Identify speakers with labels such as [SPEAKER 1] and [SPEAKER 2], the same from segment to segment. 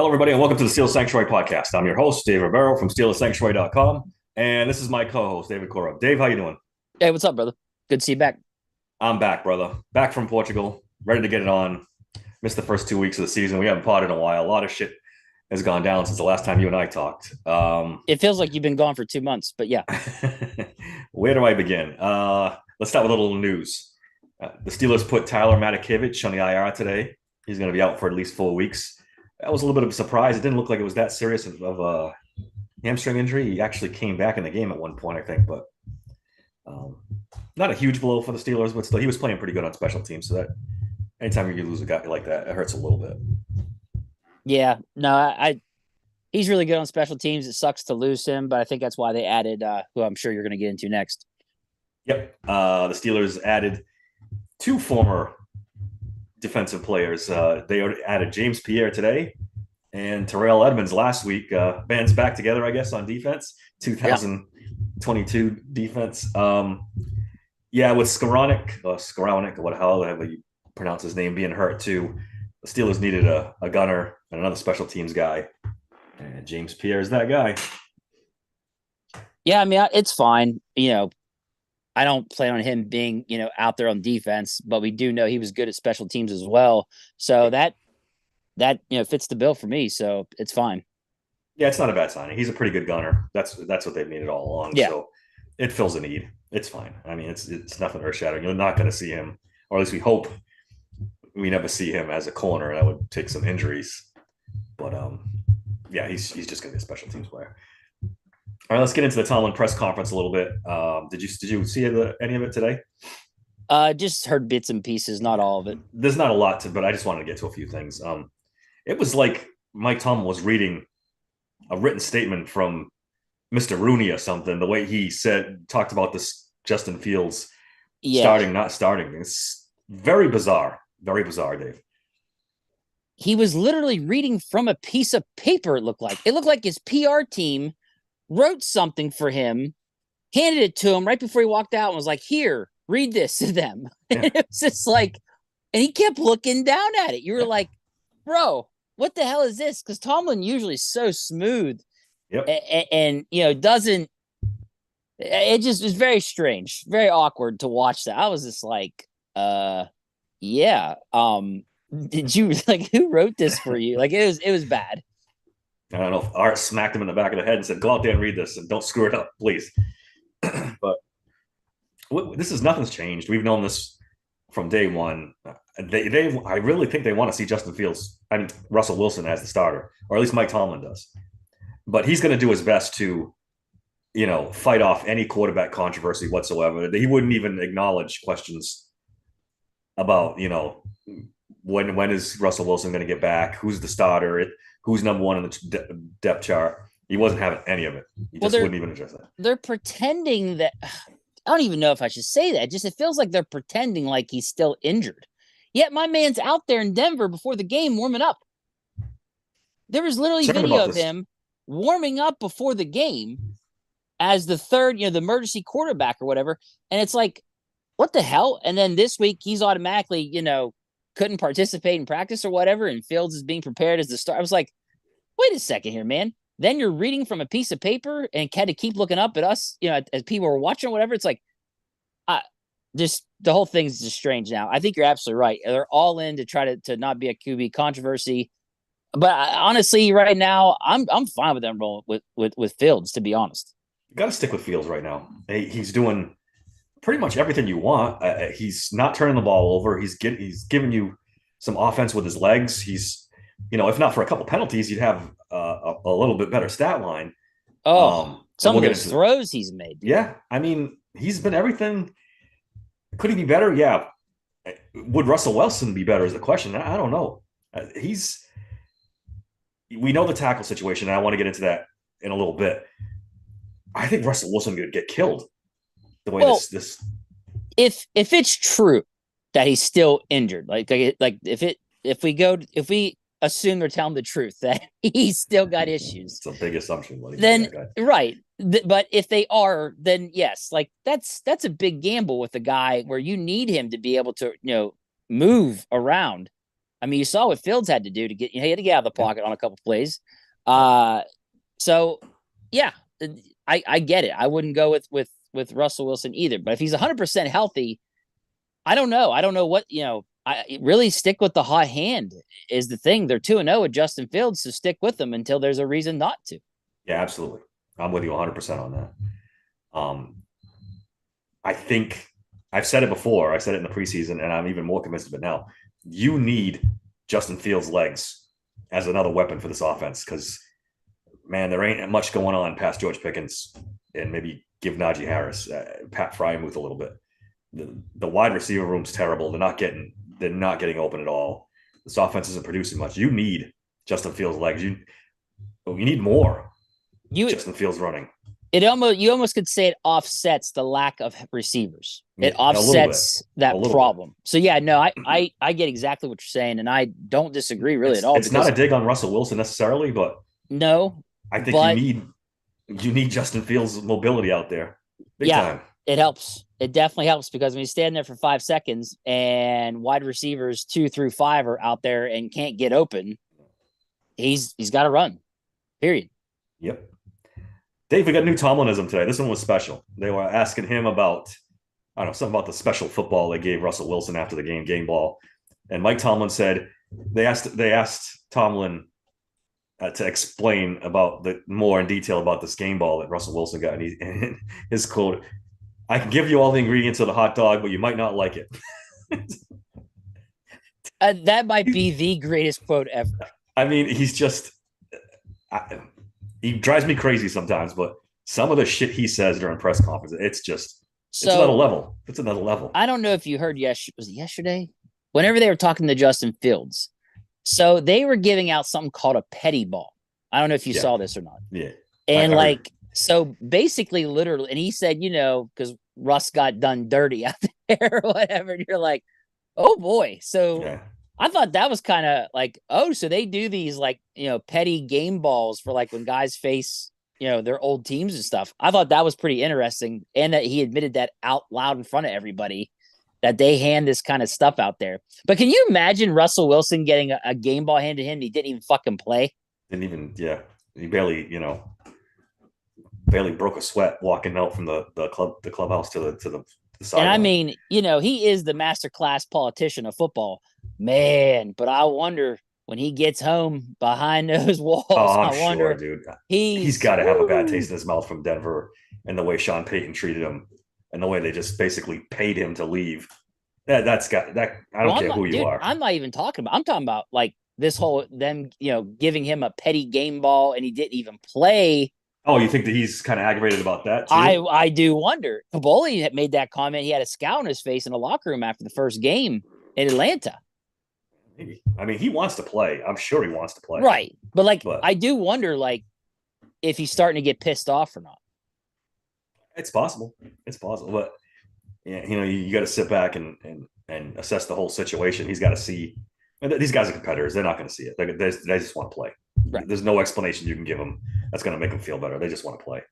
[SPEAKER 1] Hello, everybody, and welcome to the Steel Sanctuary podcast. I'm your host, Dave Ribeiro from SteelSanctuary.com, and this is my co-host, David Coro. Dave, how you doing?
[SPEAKER 2] Hey, what's up, brother? Good to see you back.
[SPEAKER 1] I'm back, brother. Back from Portugal, ready to get it on. Missed the first 2 weeks of the season. We haven't potted in a while. A lot of shit has gone down since the last time you and I talked.
[SPEAKER 2] It feels like you've been gone for 2 months, but yeah.
[SPEAKER 1] Where do I begin? Let's start with a little news. The Steelers put Tyler Matakevich on the IR today. He's going to be out for at least 4 weeks. That was a little bit of a surprise. It didn't look like it was that serious of a hamstring injury. He actually came back in the game at one point, I think, but um, not a huge blow for the Steelers, but still, he was playing pretty good on special teams. So that anytime you lose a guy like that, it hurts a little bit.
[SPEAKER 2] Yeah, no, he's really good on special teams. It sucks to lose him, but I think that's why they added who I'm sure you're going to get into next.
[SPEAKER 1] Yep. The Steelers added two former defensive players. They added James Pierre today and Terrell Edmonds last week. Bands back together, I guess, on defense.
[SPEAKER 2] Yeah.
[SPEAKER 1] 2022 defense. Yeah, with Skowronek, however you pronounce his name, being hurt too, the Steelers needed a gunner and another special teams guy. And James Pierre is that guy.
[SPEAKER 2] Yeah, I mean, it's fine. I don't plan on him being, out there on defense, but we do know he was good at special teams as well. So that fits the bill for me. So it's fine.
[SPEAKER 1] Yeah, it's not a bad signing. He's a pretty good gunner. That's what they've needed all along.
[SPEAKER 2] Yeah.
[SPEAKER 1] So it fills a need. It's fine. I mean, it's nothing earth shattering. You're not going to see him, or at least we hope we never see him as a corner. That would take some injuries. But yeah, he's just going to be a special teams player. All right, let's get into the Tomlin press conference a little bit. Did you see any of it today?
[SPEAKER 2] Just heard bits and pieces, not all of it.
[SPEAKER 1] There's not a lot to, but I just wanted to get to a few things. It was like Mike Tomlin was reading a written statement from Mr. Rooney or something. The way he talked about this Justin Fields
[SPEAKER 2] Yeah.
[SPEAKER 1] starting, not starting. It's very bizarre. Very bizarre, Dave.
[SPEAKER 2] He was literally reading from a piece of paper, it looked like his PR team wrote something for him, handed it to him right before he walked out and was like, here, read this to them.
[SPEAKER 1] Yeah.
[SPEAKER 2] And it was just like, and he kept looking down at it. You were
[SPEAKER 1] Yeah.
[SPEAKER 2] like, bro, what the hell is this? Because Tomlin usually is so smooth
[SPEAKER 1] Yep.
[SPEAKER 2] and doesn't, it just was very strange, very awkward to watch that. I was just like, yeah. Did you like who wrote this for you? Like it was bad.
[SPEAKER 1] I don't know if Art smacked him in the back of the head and said, "Go out there and read this and don't screw it up, please." But this is nothing's changed. We've known this from day one. I really think they want to see Justin Fields, I mean Russell Wilson as the starter, or at least Mike Tomlin does. But he's going to do his best to, fight off any quarterback controversy whatsoever. He wouldn't even acknowledge questions about, when is Russell Wilson going to get back? Who's the starter? Who's number one in the depth chart? He wasn't having any of it. He
[SPEAKER 2] Well,
[SPEAKER 1] just wouldn't even address that.
[SPEAKER 2] they're pretending that I don't even know if I should say that. Just it feels like they're pretending like he's still injured. Yet my man's out there in Denver before the game warming up. There was literally video of him warming up before the game as the third, the emergency quarterback or whatever. And it's like, what the hell? And then this week he's automatically, couldn't participate in practice or whatever. And Fields is being prepared as the start. I was like, wait a second here, man. Then you're reading from a piece of paper and had to keep looking up at us, as people were watching or whatever. It's like, just the whole thing's just strange now. I think you're absolutely right. They're all in to try to not be a QB controversy. But honestly, right now, I'm fine with them rolling with Fields, to be honest.
[SPEAKER 1] You got to stick with Fields right now. He's doing pretty much everything you want. He's not turning the ball over. He's giving you some offense with his legs. He's, if not for a couple penalties, you'd have a little bit better stat line.
[SPEAKER 2] Oh, some
[SPEAKER 1] we'll
[SPEAKER 2] of those throws he's made. Dude.
[SPEAKER 1] Yeah, I mean, he's been everything. Could he be better? Yeah. Would Russell Wilson be better? Is the question. I don't know. We know the tackle situation, and I want to get into that in a little bit. I think Russell Wilson could get killed the way this.
[SPEAKER 2] If it's true that he's still injured, like if we assume they're telling the truth that he's still got issues,
[SPEAKER 1] it's a big assumption.
[SPEAKER 2] Then right, but if they are, then yes, like that's a big gamble with a guy where you need him to be able to move around. I mean, you saw what Fields had to do to get, he had to get out of the pocket on a couple plays. So yeah, I get it. I wouldn't go with Russell Wilson either. But if he's 100% healthy, I don't know. I don't know what, I really stick with the hot hand is the thing. They're 2-0 with Justin Fields, so stick with them until there's a reason not to.
[SPEAKER 1] Yeah, absolutely. I'm with you 100% on that. I think I've said it before. I said it in the preseason, and I'm even more convinced of it now. You need Justin Fields' legs as another weapon for this offense because, man, there ain't much going on past George Pickens and maybe give Najee Harris, Pat Fryermuth a little bit. The wide receiver room's terrible. They're not getting open at all. This offense isn't producing much. You need Justin Fields' legs. You need more. Justin Fields running.
[SPEAKER 2] You almost could say it offsets the lack of receivers. It offsets that problem. So yeah, no, I get exactly what you're saying, and I don't disagree really at all.
[SPEAKER 1] It's not a dig on Russell Wilson necessarily, but
[SPEAKER 2] no,
[SPEAKER 1] I think you need Justin Fields' mobility out there. Big time.
[SPEAKER 2] It helps. It definitely helps because when you stand there for 5 seconds and wide receivers 2 through 5 are out there and can't get open, he's got to run. Period.
[SPEAKER 1] Yep. Dave, we got new Tomlinism today. This one was special. They were asking him about, I don't know, something about the special football they gave Russell Wilson after the game ball. And Mike Tomlin said they asked Tomlin to explain about more in detail about this game ball that Russell Wilson got. And his quote, "I can give you all the ingredients of the hot dog, but you might not like it."
[SPEAKER 2] That might be the greatest quote ever.
[SPEAKER 1] I mean, he's just... he drives me crazy sometimes, but some of the shit he says during press conferences, it's another level. It's another level.
[SPEAKER 2] I don't know if you heard was it yesterday? Whenever they were talking to Justin Fields. So they were giving out something called a petty ball. I don't know if you saw this or not.
[SPEAKER 1] Yeah.
[SPEAKER 2] And so basically literally, and he said, because Russ got done dirty out there or whatever. And you're like, oh boy. So I thought that was kind of like, so they do these petty game balls for when guys face, their old teams and stuff. I thought that was pretty interesting. And that he admitted that out loud in front of everybody that they hand this kind of stuff out there. But can you imagine Russell Wilson getting a game ball handed to him? He didn't even fucking play.
[SPEAKER 1] He barely broke a sweat walking out from the clubhouse to the side.
[SPEAKER 2] And I mean, he is the masterclass politician of football. Man, but I wonder when he gets home behind those walls.
[SPEAKER 1] Oh, I'm sure, dude. He's got to have a bad taste in his mouth from Denver and the way Sean Payton treated him and the way they just basically paid him to leave. That's got that. I don't care who you are.
[SPEAKER 2] I'm not even talking about. I'm talking about this whole them, giving him a petty game ball and he didn't even play.
[SPEAKER 1] Oh, you think that he's kind of aggravated about that too?
[SPEAKER 2] I do wonder. Kaboli had made that comment. He had a scowl on his face in the locker room after the first game in Atlanta.
[SPEAKER 1] Maybe. I mean, he wants to play. I'm sure he wants to play.
[SPEAKER 2] Right. But I do wonder if he's starting to get pissed off or not.
[SPEAKER 1] It's possible. But you got to sit back and assess the whole situation. He's got to see. And these guys are competitors. They're not going to see it. They just want to play. Right. There's no explanation you can give them that's going to make them feel better. They just want to play.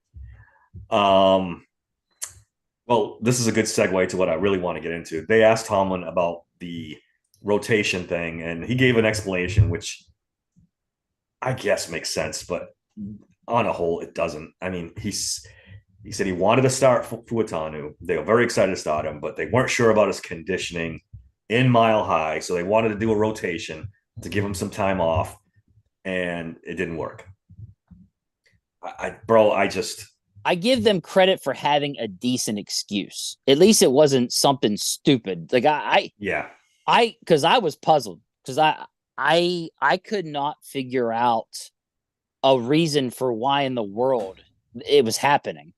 [SPEAKER 1] Well, this is a good segue to what I really want to get into. They asked Tomlin about the rotation thing, and he gave an explanation, which I guess makes sense, but on a whole, it doesn't. I mean, he said he wanted to start Fuatanu. They were very excited to start him, but they weren't sure about his conditioning in Mile High, so they wanted to do a rotation to give him some time off, and it didn't work.
[SPEAKER 2] I give them credit for having a decent excuse. At least it wasn't something stupid. Because I was puzzled because I could not figure out a reason for why in the world it was happening.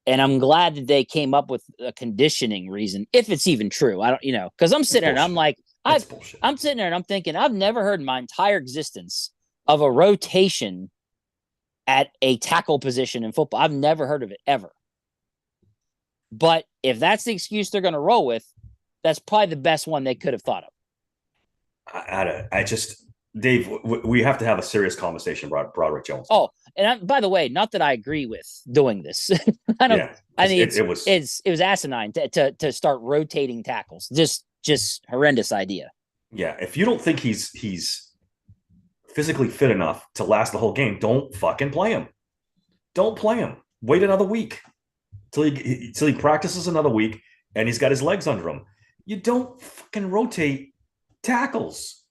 [SPEAKER 2] And I'm glad that they came up with a conditioning reason, if it's even true. I don't, because I'm sitting there and I'm like, I'm sitting there and I'm thinking, I've never heard in my entire existence of a rotation at a tackle position in football. I've never heard of it ever. But if that's the excuse they're going to roll with, that's probably the best one they could have thought of.
[SPEAKER 1] Dave, we have to have a serious conversation about Broderick Jones.
[SPEAKER 2] Oh, and by the way, not that I agree with doing this. I don't. Yeah, I mean, it was asinine to start rotating tackles. Just horrendous idea.
[SPEAKER 1] Yeah, if you don't think he's physically fit enough to last the whole game, don't fucking play him. Don't play him. Wait another week till he practices another week and he's got his legs under him. You don't fucking rotate tackles.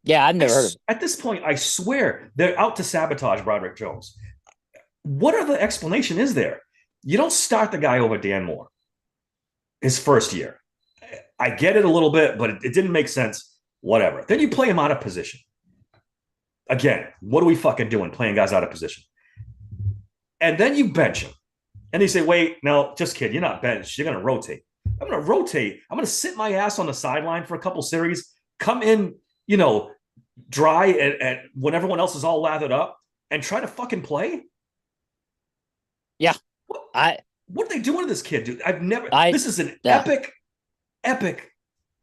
[SPEAKER 2] Yeah, I've never heard of it.
[SPEAKER 1] At this point, I swear they're out to sabotage Broderick Jones. What other explanation is there? You don't start the guy over Dan Moore his first year. I get it a little bit, but it didn't make sense. Whatever. Then you play him out of position. Again, what are we fucking doing playing guys out of position? And then you bench him. And they say, wait, no, just kid, you're not benched. You're going to rotate. I'm going to rotate. I'm going to sit my ass on the sideline for a couple series, come in, dry and when everyone else is all lathered up and try to fucking play.
[SPEAKER 2] Yeah.
[SPEAKER 1] What are they doing to this kid, dude? This is an epic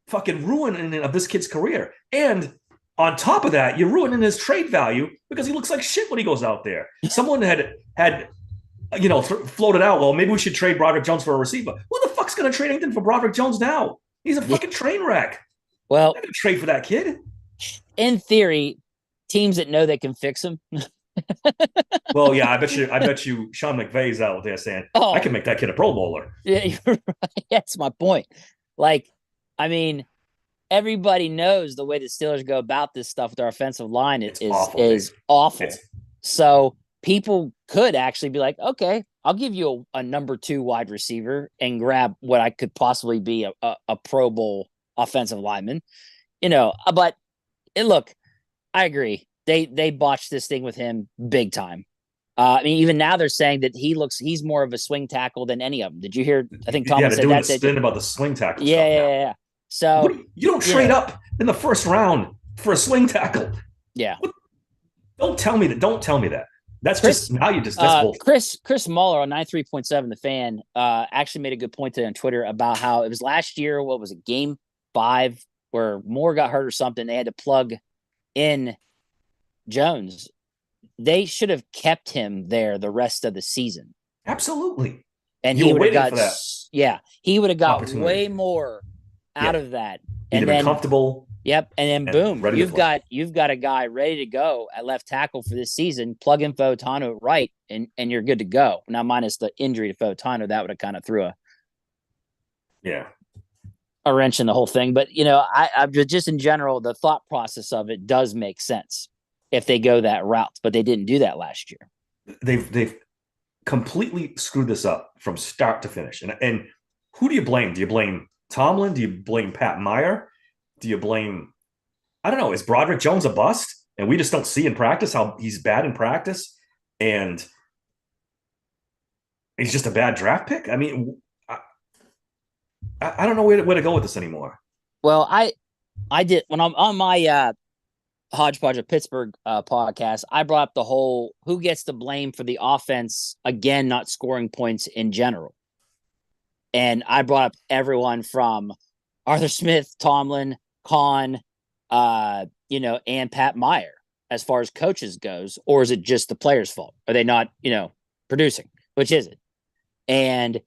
[SPEAKER 1] fucking ruining of this kid's career. And on top of that, you're ruining his trade value because he looks like shit when he goes out there. Someone had floated out, well, maybe we should trade Broderick Jones for a receiver. Who the fuck's going to trade anything for Broderick Jones now? He's a fucking train wreck.
[SPEAKER 2] Well,
[SPEAKER 1] I'm not going to trade for that kid.
[SPEAKER 2] In theory, teams that know they can fix him.
[SPEAKER 1] Well, yeah, I bet you Sean McVay's out there saying, I can make that kid a Pro Bowler.
[SPEAKER 2] Yeah, you're right. That's my point. Everybody knows the way the Steelers go about this stuff with their offensive line is awful. So people could actually be like, okay, I'll give you a number 2 wide receiver and grab what I could possibly be a Pro Bowl offensive lineman, but look, I agree. They botched this thing with him big time. Even now they're saying that he's more of a swing tackle than any of them. Did you hear? I think Thomas said that.
[SPEAKER 1] Spin about the swing tackle.
[SPEAKER 2] Yeah. So
[SPEAKER 1] you don't trade up in the first round for a swing tackle.
[SPEAKER 2] Yeah.
[SPEAKER 1] Don't tell me that. That's Chris
[SPEAKER 2] Muller on 93.7 The Fan actually made a good point today on Twitter about how it was last year. What was it? Game 5 where Moore got hurt or something. They had to plug in Jones. They should have kept him there the rest of the season.
[SPEAKER 1] Absolutely.
[SPEAKER 2] And he would have got he would have got way more out of that.
[SPEAKER 1] And then comfortable.
[SPEAKER 2] Yep. And then boom, you've got a guy ready to go at left tackle for this season. Plug in Fautanu at right, and you're good to go. Now, minus the injury to Fautanu, that would have kind of threw a wrench in the whole thing. But I just in general, the thought process of it does make sense if they go that route, but they didn't do that last year.
[SPEAKER 1] They've completely screwed this up from start to finish. And who do you blame? Do you blame Tomlin? Do you blame Pat Meyer? Do you blame, I don't know, is Broderick Jones a bust? And we just don't see in practice how he's bad in practice and he's just a bad draft pick? I mean, I don't know where to go with this anymore.
[SPEAKER 2] Well, I did when I'm on my Hodgepodge of Pittsburgh podcast, I brought up the whole who gets the blame for the offense again not scoring points in general. And I brought up everyone from Arthur Smith, Tomlin, Kahn, and Pat Meyer as far as coaches goes, or is it just the players' fault? Are they not, producing? Which is it? And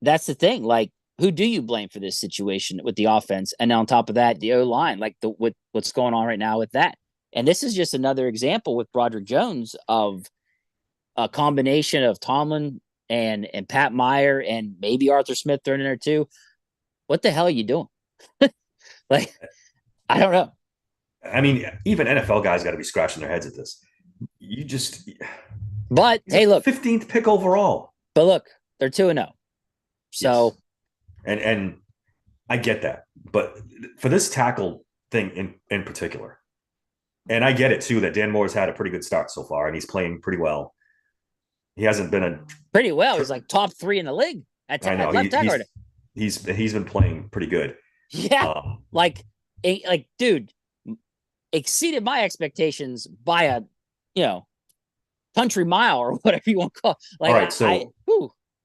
[SPEAKER 2] that's the thing. Like, who do you blame for this situation with the offense? And on top of that, the O-line, like what's going on right now with that. And this is just another example with Broderick Jones of a combination of Tomlin and Pat Meyer and maybe Arthur Smith thrown in there too. What the hell are you doing? Like, I don't know.
[SPEAKER 1] I mean, even NFL guys got to be scratching their heads at this.
[SPEAKER 2] But hey, look,
[SPEAKER 1] 15th pick overall.
[SPEAKER 2] But look, they're 2-0. So,
[SPEAKER 1] yes. And I get that, but for this tackle thing in particular, and I get it too that Dan Moore's had a pretty good start so far, and he's playing pretty well. He hasn't been
[SPEAKER 2] pretty well. He's like top 3 in the league at left tackle.
[SPEAKER 1] He's been playing pretty good.
[SPEAKER 2] Yeah, dude, exceeded my expectations by a country mile or whatever you want to call it. Like,
[SPEAKER 1] all right, so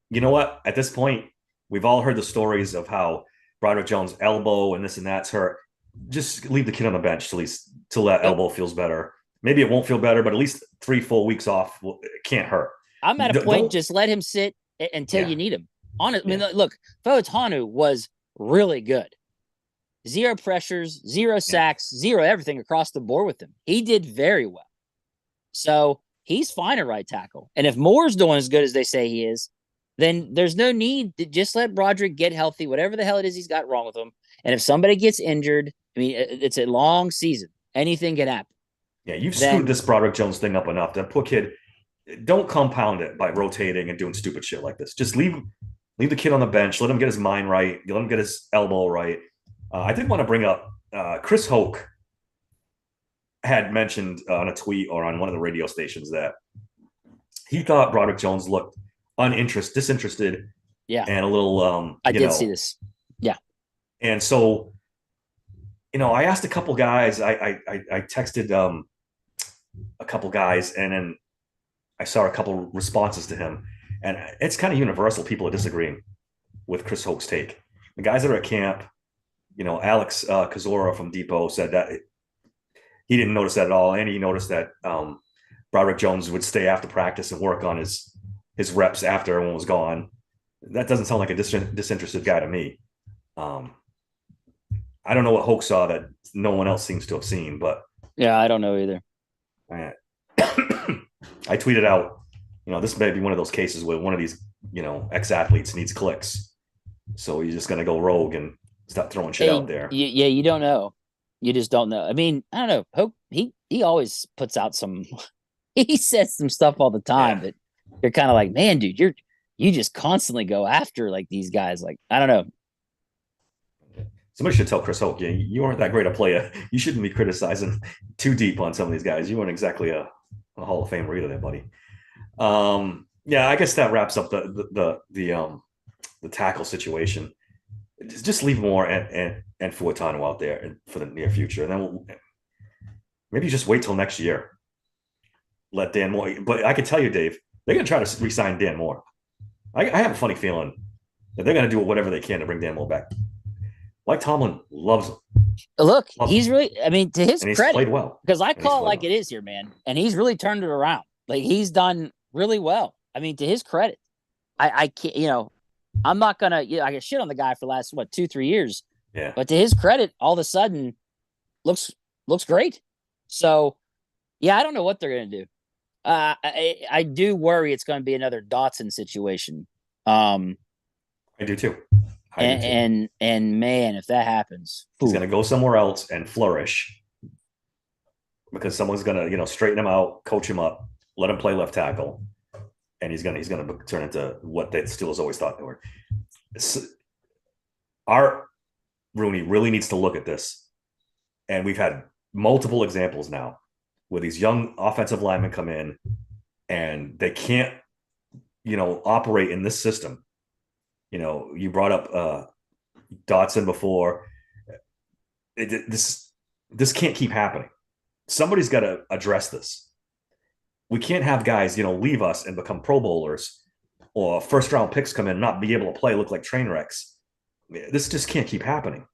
[SPEAKER 1] you know what? At this point, we've all heard the stories of how Broderick Jones' elbow and this and that's hurt. Just leave the kid on the bench till that elbow feels better. Maybe it won't feel better, but at least 3 full weeks off can't hurt.
[SPEAKER 2] I'm at a point, just let him sit until you need him. Honestly, I mean, look, Fautanu was really good. zero pressures, zero sacks, zero everything across the board with him. He did very well. So he's fine at right tackle. And if Moore's doing as good as they say he is, then there's no need to just let Broderick get healthy, whatever the hell it is he's got wrong with him. And if somebody gets injured, I mean, it's a long season. Anything can happen.
[SPEAKER 1] Yeah, you've screwed this Broderick Jones thing up enough. That poor kid, don't compound it by rotating and doing stupid shit like this. Just leave the kid on the bench. Let him get his mind right. Let him get his elbow right. I did want to bring up Chris Hoke had mentioned on a tweet or on one of the radio stations that he thought Broderick Jones looked disinterested, and a little.
[SPEAKER 2] I did see this. Yeah,
[SPEAKER 1] and so, I asked a couple guys. I texted a couple guys, and then I saw a couple responses to him, and it's kind of universal. People are disagreeing with Chris Hoke's take. The guys that are at camp, Alex Kazora from Depot said that he didn't notice that at all, and he noticed that Broderick Jones would stay after practice and work on his reps after everyone was gone. That doesn't sound like a disinterested guy to me. I don't know what Hoke saw that no one else seems to have seen, but
[SPEAKER 2] yeah, I don't know either.
[SPEAKER 1] I tweeted out, this may be one of those cases where one of these, ex-athletes needs clicks. So he's just going to go rogue and stop throwing shit out there.
[SPEAKER 2] Yeah, you don't know. You just don't know. I mean, I don't know. Hope he always puts out some. He says some stuff all the time that you're kind of like, man, dude, you just constantly go after like these guys. Like, I don't know.
[SPEAKER 1] Somebody should tell Chris Hoke, you aren't that great a player. You shouldn't be criticizing too deep on some of these guys. You weren't exactly a Hall of Famer either, there, buddy. I guess that wraps up the tackle situation. Just leave Moore and Fuatano out there for the near future, and then maybe just wait till next year. Let Dan Moore. But I can tell you, Dave, they're going to try to re-sign Dan Moore. I have a funny feeling that they're going to do whatever they can to bring Dan Moore back. Mike Tomlin loves him.
[SPEAKER 2] Look, he's really, I mean, to his credit,
[SPEAKER 1] played well.
[SPEAKER 2] Because I call it like it is here, man. And he's really turned it around. Like, he's done really well. I mean, to his credit, I can't, I'm not going to, I get shit on the guy for the last, 2-3 years.
[SPEAKER 1] Yeah.
[SPEAKER 2] But to his credit, all of a sudden, looks great. So, yeah, I don't know what they're going to do. I do worry it's going to be another Dotson situation.
[SPEAKER 1] I do too.
[SPEAKER 2] And man, if that happens,
[SPEAKER 1] he's going to go somewhere else and flourish because someone's going to, straighten him out, coach him up, let him play left tackle, and he's going to turn into what the Steelers always thought they were. Art Rooney really needs to look at this, and we've had multiple examples now where these young offensive linemen come in and they can't, operate in this system. You brought up Dotson before. This can't keep happening. Somebody's got to address this. We can't have guys, leave us and become Pro Bowlers, or first round picks come in and not be able to play, look like train wrecks. This just can't keep happening.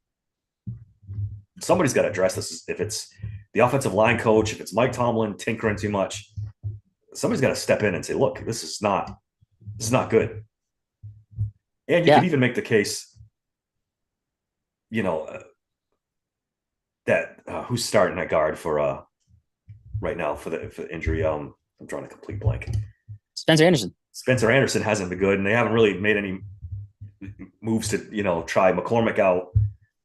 [SPEAKER 1] Somebody's got to address this. If it's the offensive line coach, if it's Mike Tomlin tinkering too much, somebody's got to step in and say, look, this is not good. And you could even make the case, that who's starting at guard for right now for the injury. I'm drawing a complete blank.
[SPEAKER 2] Spencer Anderson.
[SPEAKER 1] Spencer Anderson hasn't been good, and they haven't really made any moves to try McCormick out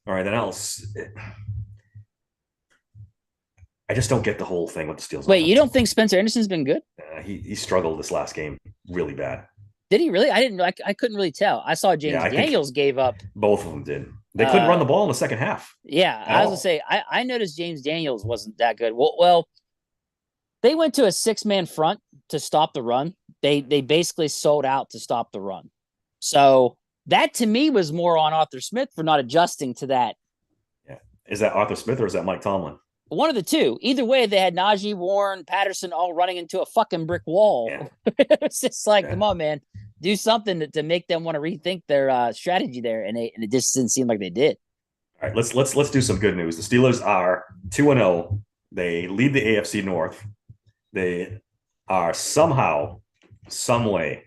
[SPEAKER 1] or anything else. I just don't get the whole thing with the Steelers.
[SPEAKER 2] Wait, you don't think Spencer Anderson's been good?
[SPEAKER 1] He struggled this last game really bad.
[SPEAKER 2] Did he really? I couldn't really tell. I saw James Daniels gave up.
[SPEAKER 1] Both of them did. They couldn't run the ball in the second half.
[SPEAKER 2] Yeah, I was going to say, I noticed James Daniels wasn't that good. Well, they went to a 6-man front to stop the run. They basically sold out to stop the run. So that to me was more on Arthur Smith for not adjusting to that.
[SPEAKER 1] Yeah. Is that Arthur Smith or is that Mike Tomlin?
[SPEAKER 2] One of the two. Either way, they had Najee, Warren, Patterson all running into a fucking brick wall.
[SPEAKER 1] Yeah.
[SPEAKER 2] It's just like, come on, man. Do something to make them want to rethink their strategy there, and it just didn't seem like they did.
[SPEAKER 1] All right, let's do some good news. The Steelers are 2-0. They lead the AFC North. They are somehow, some way,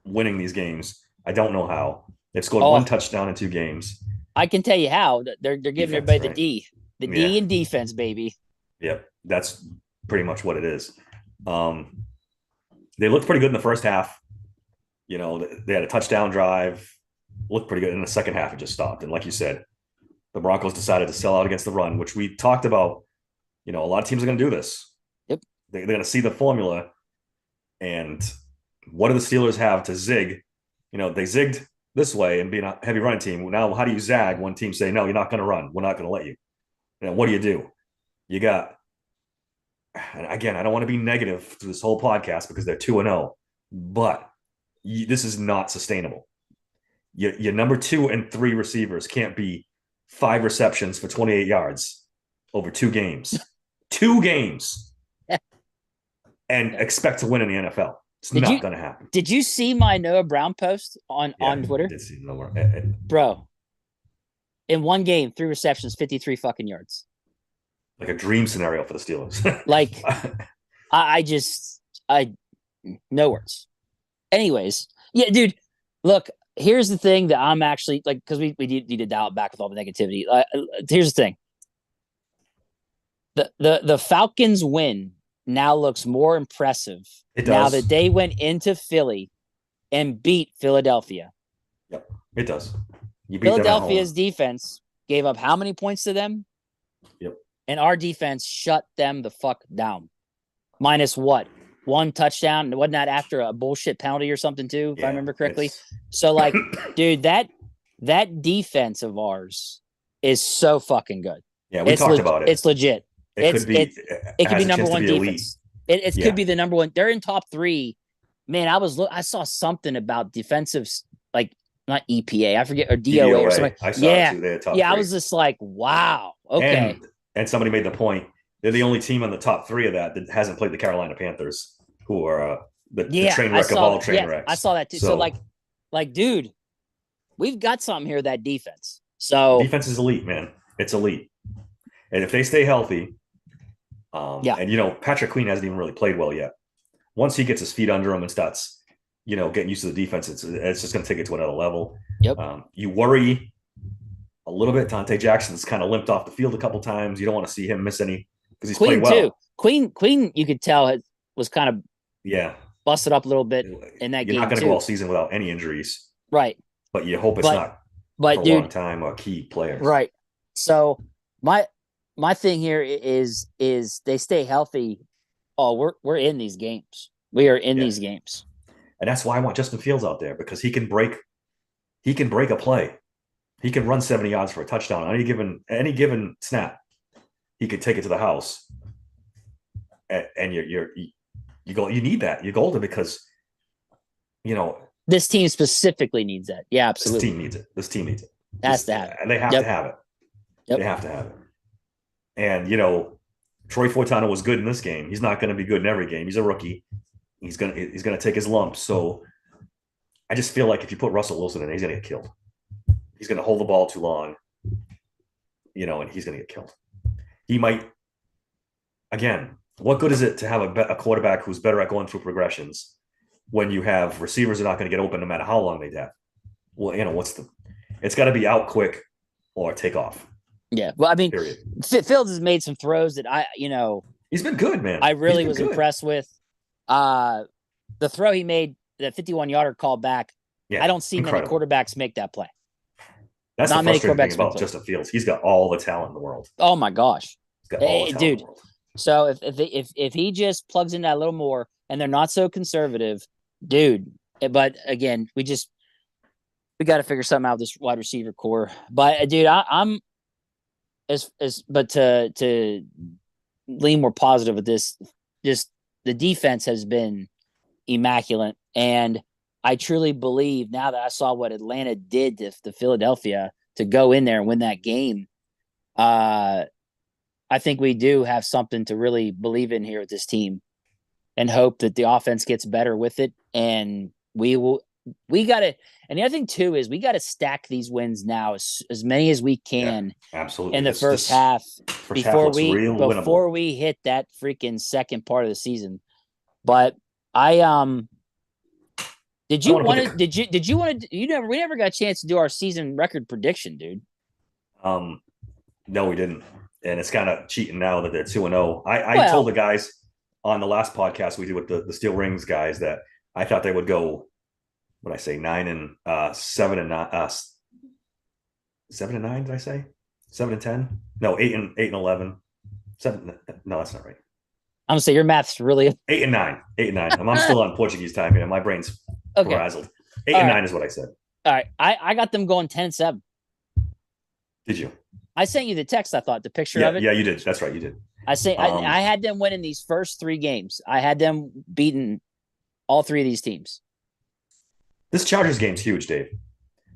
[SPEAKER 1] winning these games. I don't know how. They've scored one touchdown in 2 games.
[SPEAKER 2] I can tell you how. They're giving
[SPEAKER 1] Defense,
[SPEAKER 2] everybody
[SPEAKER 1] right?
[SPEAKER 2] the
[SPEAKER 1] Yeah.
[SPEAKER 2] D in defense, baby.
[SPEAKER 1] Yep. That's pretty much what it is. Um, they looked pretty good in the first half. You know, they had a touchdown drive, looked pretty good. In the second half, it just stopped. And like you said, the Broncos decided to sell out against the run, which we talked about. You know, a lot of teams are going to do this.
[SPEAKER 2] Yep.
[SPEAKER 1] They're going to see the formula. And what do the Steelers have to zig? You know, they zigged this way and being a heavy running team. Now, how do you zag when teams say, no, you're not going to run? We're not going to let you. And what do? You got, and again, I don't want to be negative through this whole podcast because they're 2-0, but this is not sustainable. Your number 2 and 3 receivers can't be 5 receptions for 28 yards over 2 games. 2 games. And expect to win in the NFL. It's not going to happen.
[SPEAKER 2] Did you see my Noah Brown post on Twitter?
[SPEAKER 1] I did see Noah.
[SPEAKER 2] Bro, in one game, 3 receptions, 53 fucking yards.
[SPEAKER 1] Like a dream scenario for the Steelers.
[SPEAKER 2] Like, I no words. Anyways, yeah, dude, look, here's the thing that I'm actually, like, because we need to dial it back with all the negativity. Here's the thing. The Falcons win now looks more impressive now that they went into Philly and beat Philadelphia.
[SPEAKER 1] Yep, it does. You beat
[SPEAKER 2] Philadelphia's defense gave up how many points to them?
[SPEAKER 1] Yep.
[SPEAKER 2] And our defense shut them the fuck down. Minus what? 1 touchdown. Wasn't that after a bullshit penalty or something too, if I remember correctly? So, like, dude, that defense of ours is so fucking good.
[SPEAKER 1] Yeah, we talked about it.
[SPEAKER 2] It's legit. It could be number 1 defense. It could be the number 1. They're in top 3. Man, I saw something about defensive, like, not EPA, I forget, or DOA or something.
[SPEAKER 1] I saw it too. They're top 3.
[SPEAKER 2] I was just like, wow, okay.
[SPEAKER 1] And somebody made the point. They're the only team on the top 3 of that hasn't played the Carolina Panthers, who are the train wreck of all train wrecks.
[SPEAKER 2] I saw that too. So like, dude, we've got something here, that defense. So
[SPEAKER 1] defense is elite, man. It's elite. And if they stay healthy, and you know, Patrick Queen hasn't even really played well yet. Once he gets his feet under him and starts, you know, getting used to the defense, it's just going to take it to another level.
[SPEAKER 2] Yep.
[SPEAKER 1] You worry a little bit. Dante Jackson's kind of limped off the field a couple times. You don't want to see him miss any because he's played well. Too.
[SPEAKER 2] Queen, you could tell was kind of busted up a little bit in that game.
[SPEAKER 1] You're not going to go all season without any injuries,
[SPEAKER 2] right?
[SPEAKER 1] But you hope it's not for a long time or key players,
[SPEAKER 2] right? So my thing here is they stay healthy. Oh, we're in these games. We are in these games.
[SPEAKER 1] And that's why I want Justin Fields out there, because he can break a play. He can run 70 yards for a touchdown on any given snap. He could take it to the house. And you need that. You're golden because, you know,
[SPEAKER 2] this team specifically needs that. Yeah, absolutely.
[SPEAKER 1] This team needs it.
[SPEAKER 2] Has to have it.
[SPEAKER 1] And they have to have it. Yep. They have to have it. And, you know, Troy Fortano was good in this game. He's not going to be good in every game. He's a rookie. He's gonna take his lumps. So I just feel like if you put Russell Wilson in, he's gonna get killed. He's gonna hold the ball too long, you know, and he's gonna get killed. He might. Again, what good is it to have a quarterback who's better at going through progressions when you have receivers that are not going to get open no matter how long they have? Well, you know, it's got to be out quick or take off.
[SPEAKER 2] Yeah, well, I mean, Fields has made some throws that
[SPEAKER 1] he's been good, man.
[SPEAKER 2] I really was impressed with. The throw he made, that 51-yarder call back. Yeah, I don't see many quarterbacks make that play.
[SPEAKER 1] That's not many quarterbacks about Justin Fields. He's got all the talent in the world.
[SPEAKER 2] Oh my gosh,
[SPEAKER 1] he's got all the talent in the world.
[SPEAKER 2] So if he just plugs in that a little more, and they're not so conservative, dude. But again, we got to figure something out with this wide receiver core. But dude, I'm to lean more positive with this. Just the defense has been immaculate, and I truly believe now that I saw what Atlanta did to Philadelphia to go in there and win that game. I think we do have something to really believe in here with this team, and hope that the offense gets better with it. And we got to, and the other thing too is we got to stack these wins now, as many as we can,
[SPEAKER 1] absolutely,
[SPEAKER 2] in the first half before we hit that freaking second part of the season. But we never got a chance to do our season record prediction, dude.
[SPEAKER 1] No, we didn't, and it's kind of cheating now that they're 2-0. I
[SPEAKER 2] Well,
[SPEAKER 1] told the guys on the last podcast we did with the Steel Rings guys that I thought they would go. What I say, 9-7 and 9, 7-9. Did I say 7-10? No, 8-11. Seven. No, that's not right.
[SPEAKER 2] I'm gonna say your math's really
[SPEAKER 1] 8-9. 8-9. I'm still on Portuguese time here. My brain's
[SPEAKER 2] okay.
[SPEAKER 1] frazzled. Eight
[SPEAKER 2] All
[SPEAKER 1] and
[SPEAKER 2] right.
[SPEAKER 1] 9 is what I said.
[SPEAKER 2] All right. I got them going 10-7.
[SPEAKER 1] Did you?
[SPEAKER 2] I sent you the text, I thought, the picture
[SPEAKER 1] Yeah,
[SPEAKER 2] of it.
[SPEAKER 1] yeah, you did. That's right, you did.
[SPEAKER 2] I had them winning these first 3 games. I had them beating all 3 of these teams.
[SPEAKER 1] This Chargers game's huge, Dave,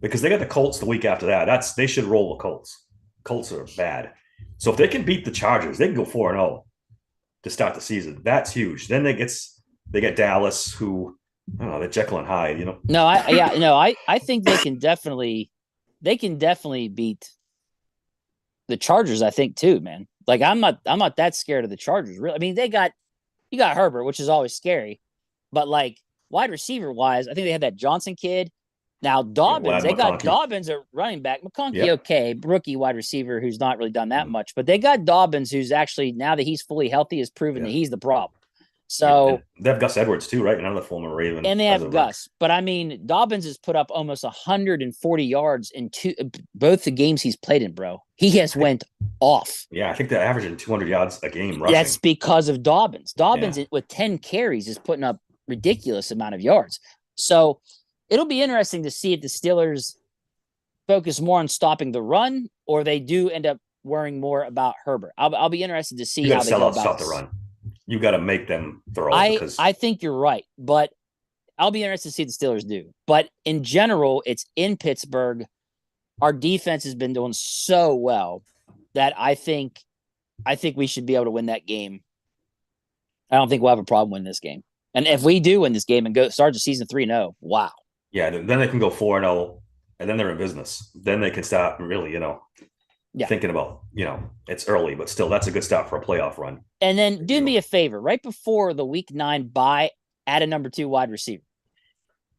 [SPEAKER 1] because they got the Colts the week after that. They should roll the Colts. Colts are bad. So if they can beat the Chargers, they can go 4-0 to start the season. That's huge. Then they get Dallas, who I don't know, they're Jekyll and Hyde, you know.
[SPEAKER 2] No, I think they can definitely beat the Chargers, I think too, man. Like I'm not that scared of the Chargers. Really. I mean, you got Herbert, which is always scary, but like wide receiver wise, I think they had that Johnson kid. Now Dobbins, they got Dobbins at running back. McConkey, okay, rookie wide receiver who's not really done that much, but they got Dobbins, who's actually now that he's fully healthy, has proven that he's the problem. So
[SPEAKER 1] they have Gus Edwards too, right? Another former Raven,
[SPEAKER 2] and they have Gus. But I mean, Dobbins has put up almost 140 yards in both the games he's played in, bro. He has went off.
[SPEAKER 1] Yeah, I think they're averaging 200 yards a game rushing.
[SPEAKER 2] That's because of Dobbins. Dobbins with 10 carries is putting up ridiculous amount of yards. So it'll be interesting to see if the Steelers focus more on stopping the run, or they do end up worrying more about Herbert. I'll be interested to see how they go about
[SPEAKER 1] stop the run. You got to make them throw.
[SPEAKER 2] I think you're right, but I'll be interested to see what the Steelers do. But in general, it's in Pittsburgh. Our defense has been doing so well that I think we should be able to win that game. I don't think we'll have a problem winning this game. And if we do win this game and start the season 3-0, wow.
[SPEAKER 1] Yeah, then they can go 4-0, and then they're in business. Then they can start really, thinking about, it's early, but still, that's a good start for a playoff run.
[SPEAKER 2] And then do me a favor, right before the Week 9 bye, add a number 2 wide receiver.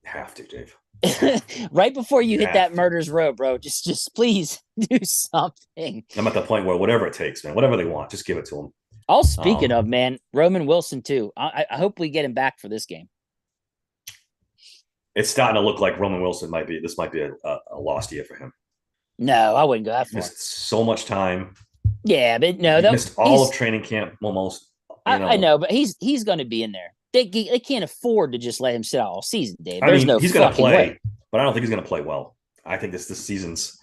[SPEAKER 1] Have to, Dave.
[SPEAKER 2] Right before you hit that murder's row, bro, just please do something.
[SPEAKER 1] I'm at the point where whatever it takes, man, whatever they want, just give it to them.
[SPEAKER 2] Oh, speaking of, man, Roman Wilson too. I hope we get him back for this game.
[SPEAKER 1] It's starting to look like Roman Wilson might be a lost year for him.
[SPEAKER 2] No, I wouldn't go that far.
[SPEAKER 1] Missed so much time.
[SPEAKER 2] Yeah, but no,
[SPEAKER 1] missed all of training camp almost.
[SPEAKER 2] I know, but he's going to be in there. They can't afford to just let him sit out all season, Dave.
[SPEAKER 1] He's going to play, but I don't think he's going to play well. I think this season's.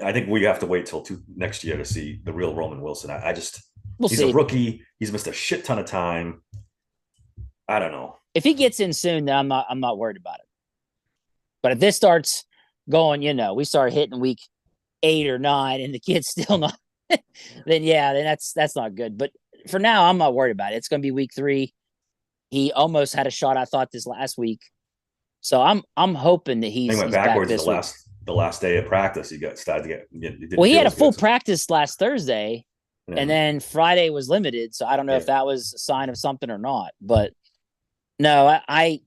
[SPEAKER 1] I think we have to wait till next year to see the real Roman Wilson. He's a rookie. He's missed a shit ton of time. I don't know.
[SPEAKER 2] If he gets in soon, then I'm not worried about it. But if this starts going, we start hitting week 8 or 9 and the kid's still not, then that's not good. But for now, I'm not worried about it. It's going to be week 3. He almost had a shot, I thought, this last week. So I'm hoping that he's
[SPEAKER 1] backwards
[SPEAKER 2] back this
[SPEAKER 1] the last day of practice. He started to get.
[SPEAKER 2] Well, he had a full practice last Thursday, and then Friday was limited. So I don't know if that was a sign of something or not. But no, I'm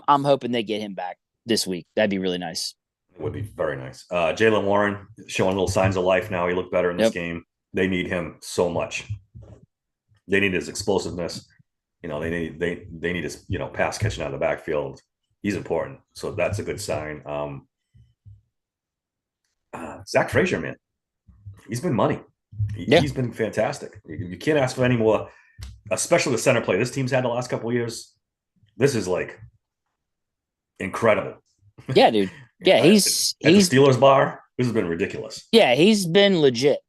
[SPEAKER 2] hoping they get him back this week. That'd be really nice.
[SPEAKER 1] It would be very nice. Jaylen Warren showing little signs of life now. He looked better in this game. They need him so much. They need his explosiveness. They need his pass catching out of the backfield. He's important, so that's a good sign. Zach Frazier, man, he's been money. He's been fantastic. You can't ask for any more, especially the center play this team's had the last couple of years. This is like incredible.
[SPEAKER 2] Yeah, dude. Yeah, he's
[SPEAKER 1] the Steelers bar. This has been ridiculous.
[SPEAKER 2] Yeah, he's been legit.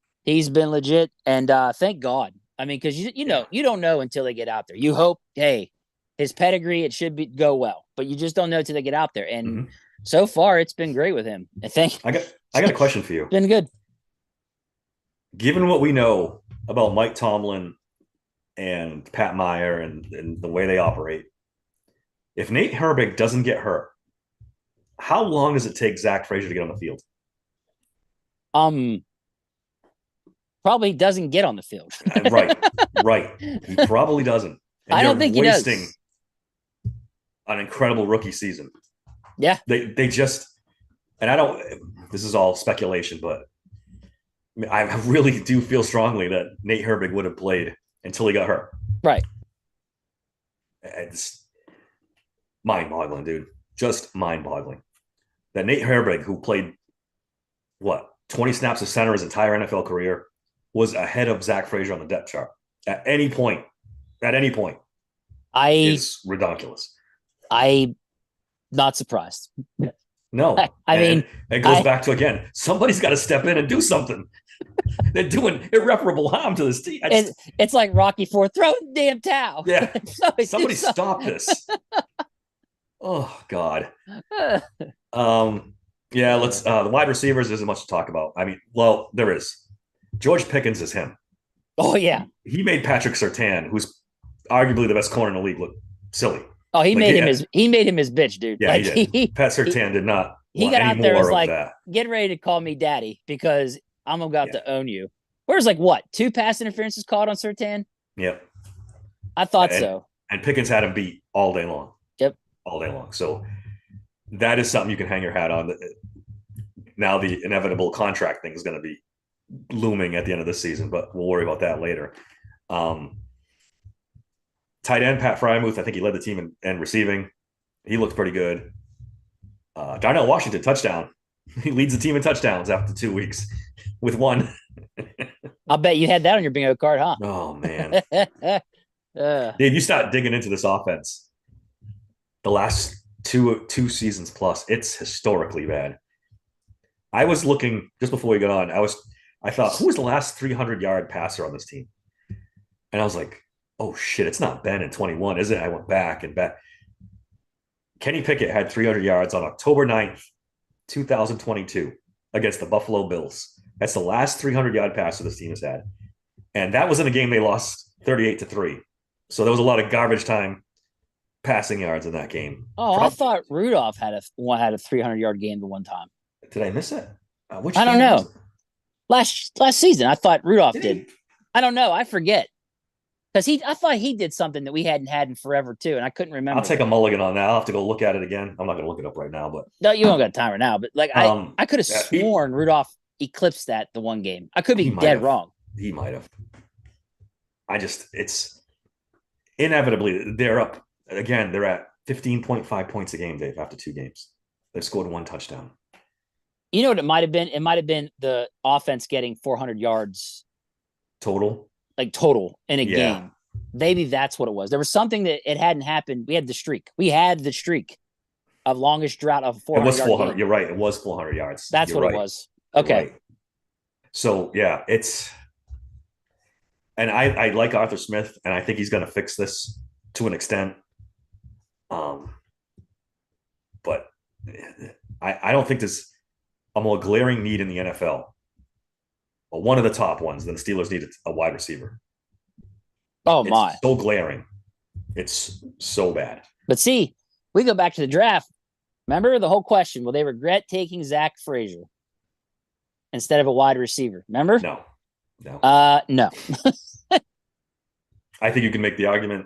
[SPEAKER 2] And thank God. I mean, because you don't know until they get out there. You hope, hey, his pedigree, it should go well, but you just don't know until they get out there. And so far, it's been great with him. I
[SPEAKER 1] got a question for you.
[SPEAKER 2] Been good.
[SPEAKER 1] Given what we know about Mike Tomlin and Pat Meyer and the way they operate, if Nate Herbig doesn't get hurt, how long does it take Zach Frazier to get on the field?
[SPEAKER 2] Probably doesn't get on the field.
[SPEAKER 1] Right. He probably doesn't. And
[SPEAKER 2] I don't think he does.
[SPEAKER 1] An incredible rookie season.
[SPEAKER 2] Yeah.
[SPEAKER 1] They just, and I don't, this is all speculation, but mean, I really do feel strongly that Nate Herbig would have played until he got hurt.
[SPEAKER 2] Right.
[SPEAKER 1] It's mind-boggling, dude. Just mind-boggling. That Nate Herbig, who played what 20 snaps of center his entire NFL career, was ahead of Zach Frazier on the depth chart at any point. At any point,
[SPEAKER 2] I
[SPEAKER 1] is ridiculous.
[SPEAKER 2] I not surprised.
[SPEAKER 1] No,
[SPEAKER 2] I mean,
[SPEAKER 1] it goes back to again. Somebody's got to step in and do something. They're doing irreparable harm to this team.
[SPEAKER 2] It's like Rocky IV. Throw the damn towel.
[SPEAKER 1] Yeah, somebody stop this. Oh God. Yeah, let's. The wide receivers isn't much to talk about. I mean, well, there is. George Pickens is him.
[SPEAKER 2] Oh yeah.
[SPEAKER 1] He made Patrick Surtain, who's arguably the best corner in the league, look silly.
[SPEAKER 2] Oh, he made him his bitch, dude.
[SPEAKER 1] Yeah, like, he did. Pat Surtain did not.
[SPEAKER 2] He got out there was like, get ready to call me daddy because I'm about to own you. Where's like what 2 pass interferences called on Surtain?
[SPEAKER 1] Yep.
[SPEAKER 2] I thought so.
[SPEAKER 1] And Pickens had him beat all day long.
[SPEAKER 2] Yep.
[SPEAKER 1] All day long. So that is something you can hang your hat on. Now the inevitable contract thing is going to be looming at the end of this season, but we'll worry about that later. Tight end Pat Freiermuth, I think he led the team in receiving. He looked pretty good. Darnell Washington, touchdown. He leads the team in touchdowns after 2 weeks with 1.
[SPEAKER 2] I'll bet you had that on your bingo card, huh?
[SPEAKER 1] Oh, man. Dude, you start digging into this offense. The last two seasons plus, it's historically bad. I was looking, just before we got on, I thought, who was the last 300-yard passer on this team? And I was like, oh, shit, it's not Ben in 21, is it? I went back and back. Kenny Pickett had 300 yards on October 9th, 2022 against the Buffalo Bills. That's the last 300-yard passer this team has had. And that was in a game they lost 38-3. So there was a lot of garbage time passing yards in that game.
[SPEAKER 2] Oh, I thought Rudolph had a 300-yard game the one time.
[SPEAKER 1] Did I miss it?
[SPEAKER 2] I don't know. Last season, I thought Rudolph did. I don't know. I forget. Because I thought he did something that we hadn't had in forever too, and I couldn't remember.
[SPEAKER 1] I'll take a mulligan on that. I'll have to go look at it again. I'm not going to look it up right now, but
[SPEAKER 2] no, you don't got time right now. But like I could have sworn Rudolph eclipsed that the one game. I could be dead wrong.
[SPEAKER 1] He might have. It's inevitably they're up again. They're at 15.5 points a game, Dave. After 2 games, they've scored 1 touchdown.
[SPEAKER 2] You know what it might have been? It might have been the offense getting 400 yards
[SPEAKER 1] total.
[SPEAKER 2] Like total in a game. Maybe that's what it was. There was something that it hadn't happened. We had the streak of longest drought of 400.
[SPEAKER 1] It was 400. Game. You're right. It was 400 yards.
[SPEAKER 2] That's what it was. Okay.
[SPEAKER 1] Right. So yeah, and I like Arthur Smith, and I think he's going to fix this to an extent. But I don't think there's a more glaring need in the NFL. One of the top ones. Then the Steelers needed a wide receiver.
[SPEAKER 2] Oh my!
[SPEAKER 1] It's so glaring. It's so bad.
[SPEAKER 2] But see, we go back to the draft. Remember the whole question: will they regret taking Zach Frazier instead of a wide receiver? Remember?
[SPEAKER 1] No.
[SPEAKER 2] No.
[SPEAKER 1] I think you can make the argument.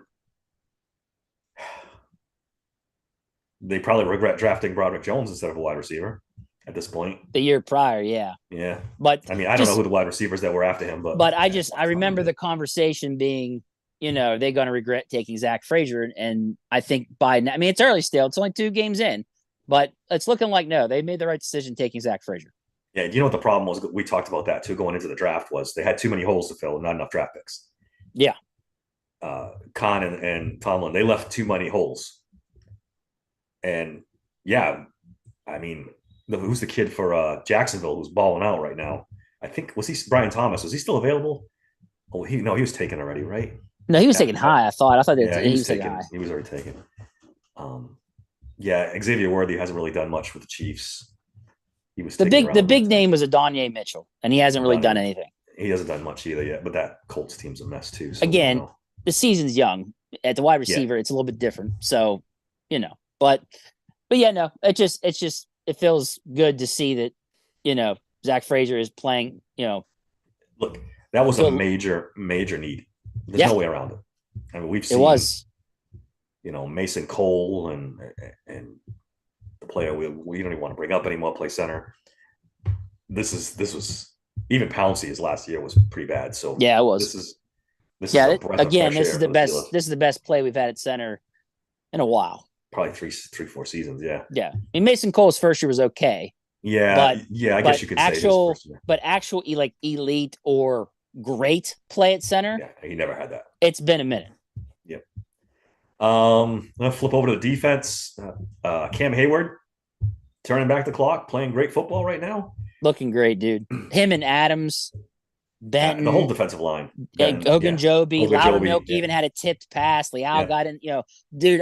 [SPEAKER 1] They probably regret drafting Broderick Jones instead of a wide receiver. At this point,
[SPEAKER 2] the year prior, yeah. But
[SPEAKER 1] I mean, I don't know who the wide receivers that were after him, but
[SPEAKER 2] I remember the conversation being, they're going to regret taking Zach Frazier, and I think Biden. I mean, it's early still; it's only 2 games in, but it's looking like no, they made the right decision taking Zach Frazier.
[SPEAKER 1] Yeah, you know what the problem was? We talked about that too going into the draft. Was they had too many holes to fill and not enough draft picks.
[SPEAKER 2] Yeah,
[SPEAKER 1] Khan and Tomlin, they left too many holes, and yeah, I mean. Who's the kid for Jacksonville who's balling out right now? I think Brian Thomas. Was he still available? Oh, he was taken already, right?
[SPEAKER 2] No, he was taken high. I thought
[SPEAKER 1] he was taken high. He was already taken. Xavier Worthy hasn't really done much with the Chiefs. He was
[SPEAKER 2] the big name was Adonai Mitchell, and he hasn't really done anything.
[SPEAKER 1] He hasn't done much either yet, but that Colts team's a mess too. So
[SPEAKER 2] again, the season's young. At the wide receiver, it's a little bit different. So, but yeah, no, it feels good to see that, Zach Frazier is playing,
[SPEAKER 1] Look, that was a major, major need. There's no way around it. I mean, we've seen Mason Cole and the player we don't even want to bring up anymore, play center. This was even Pouncey his last year was pretty bad. So
[SPEAKER 2] Yeah, it was.
[SPEAKER 1] This is
[SPEAKER 2] Yeah,
[SPEAKER 1] a breath of
[SPEAKER 2] again,
[SPEAKER 1] fresh
[SPEAKER 2] this
[SPEAKER 1] air
[SPEAKER 2] is
[SPEAKER 1] for
[SPEAKER 2] the
[SPEAKER 1] the
[SPEAKER 2] best.
[SPEAKER 1] Steelers.
[SPEAKER 2] This is the best play we've had at center in a while.
[SPEAKER 1] Probably three, 4 seasons. Yeah.
[SPEAKER 2] Yeah, I mean Mason Cole's first year was okay,
[SPEAKER 1] Yeah.
[SPEAKER 2] but
[SPEAKER 1] Yeah. I guess you could say his
[SPEAKER 2] actual
[SPEAKER 1] first year.
[SPEAKER 2] like elite or great play at center,
[SPEAKER 1] Yeah. He never had that.
[SPEAKER 2] it's been a minute.
[SPEAKER 1] Yep. I'll flip over to the defense. Cam Hayward turning back the clock, playing great football right now.
[SPEAKER 2] Looking great, dude. Him and Adams, Benton,
[SPEAKER 1] the whole defensive line.
[SPEAKER 2] Ogunjobi, Loudermilk
[SPEAKER 1] yeah.
[SPEAKER 2] even had a tipped pass. Leal
[SPEAKER 1] Yeah.
[SPEAKER 2] got in. Dude,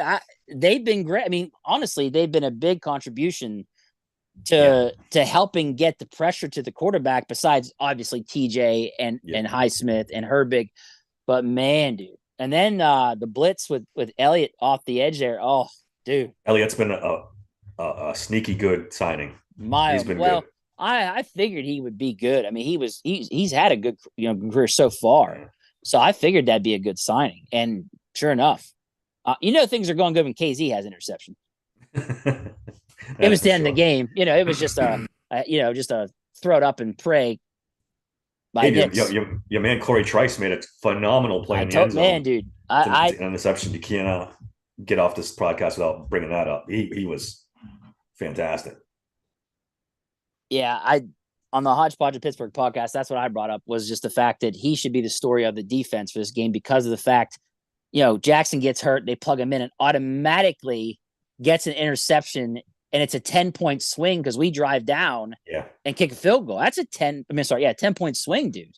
[SPEAKER 2] they've been great. I mean, honestly, they've been a big contribution to helping get the pressure to the quarterback. Besides, obviously, TJ and Highsmith and Herbig. But man, dude, and then the blitz with Elliott off the edge there. Oh, dude,
[SPEAKER 1] Elliott's been a sneaky good signing.
[SPEAKER 2] He's been good. I figured he would be good. I mean, he's had a good career so far. Yeah. So I figured that'd be a good signing. And sure enough, things are going good when KZ has interception. It was the end of the game. It was just a throw it up and pray.
[SPEAKER 1] Your man Corey Trice made a phenomenal play in the end zone.
[SPEAKER 2] Man, dude,
[SPEAKER 1] an interception. You can't get off this podcast without bringing that up. He was fantastic.
[SPEAKER 2] Yeah, on the Hodgepodge of Pittsburgh podcast, that's what I brought up, was just the fact that he should be the story of the defense for this game because of the fact, Jackson gets hurt, they plug him in and automatically gets an interception, and it's a 10-point swing because we drive down and kick a field goal. That's a 10-point swing, dude,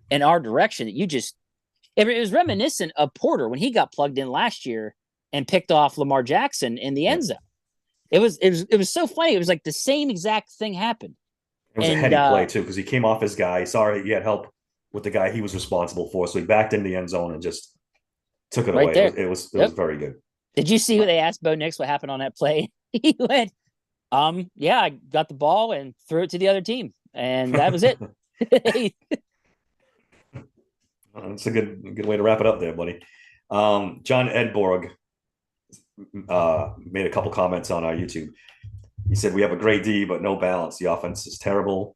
[SPEAKER 2] in our direction. It was reminiscent of Porter when he got plugged in last year and picked off Lamar Jackson in the end zone. It was so funny. It was like the same exact thing happened.
[SPEAKER 1] It was a heady play too, because he came off his guy. Sorry, he had help with the guy he was responsible for, so he backed into the end zone and just took it away. There. It was very good.
[SPEAKER 2] Did you see what they asked Bo Nix what happened on that play? He went, I got the ball and threw it to the other team, and that was it.
[SPEAKER 1] That's a good way to wrap it up there, buddy. John Edborg made a couple comments on our YouTube. He said, we have a great D, but no balance. The offense is terrible.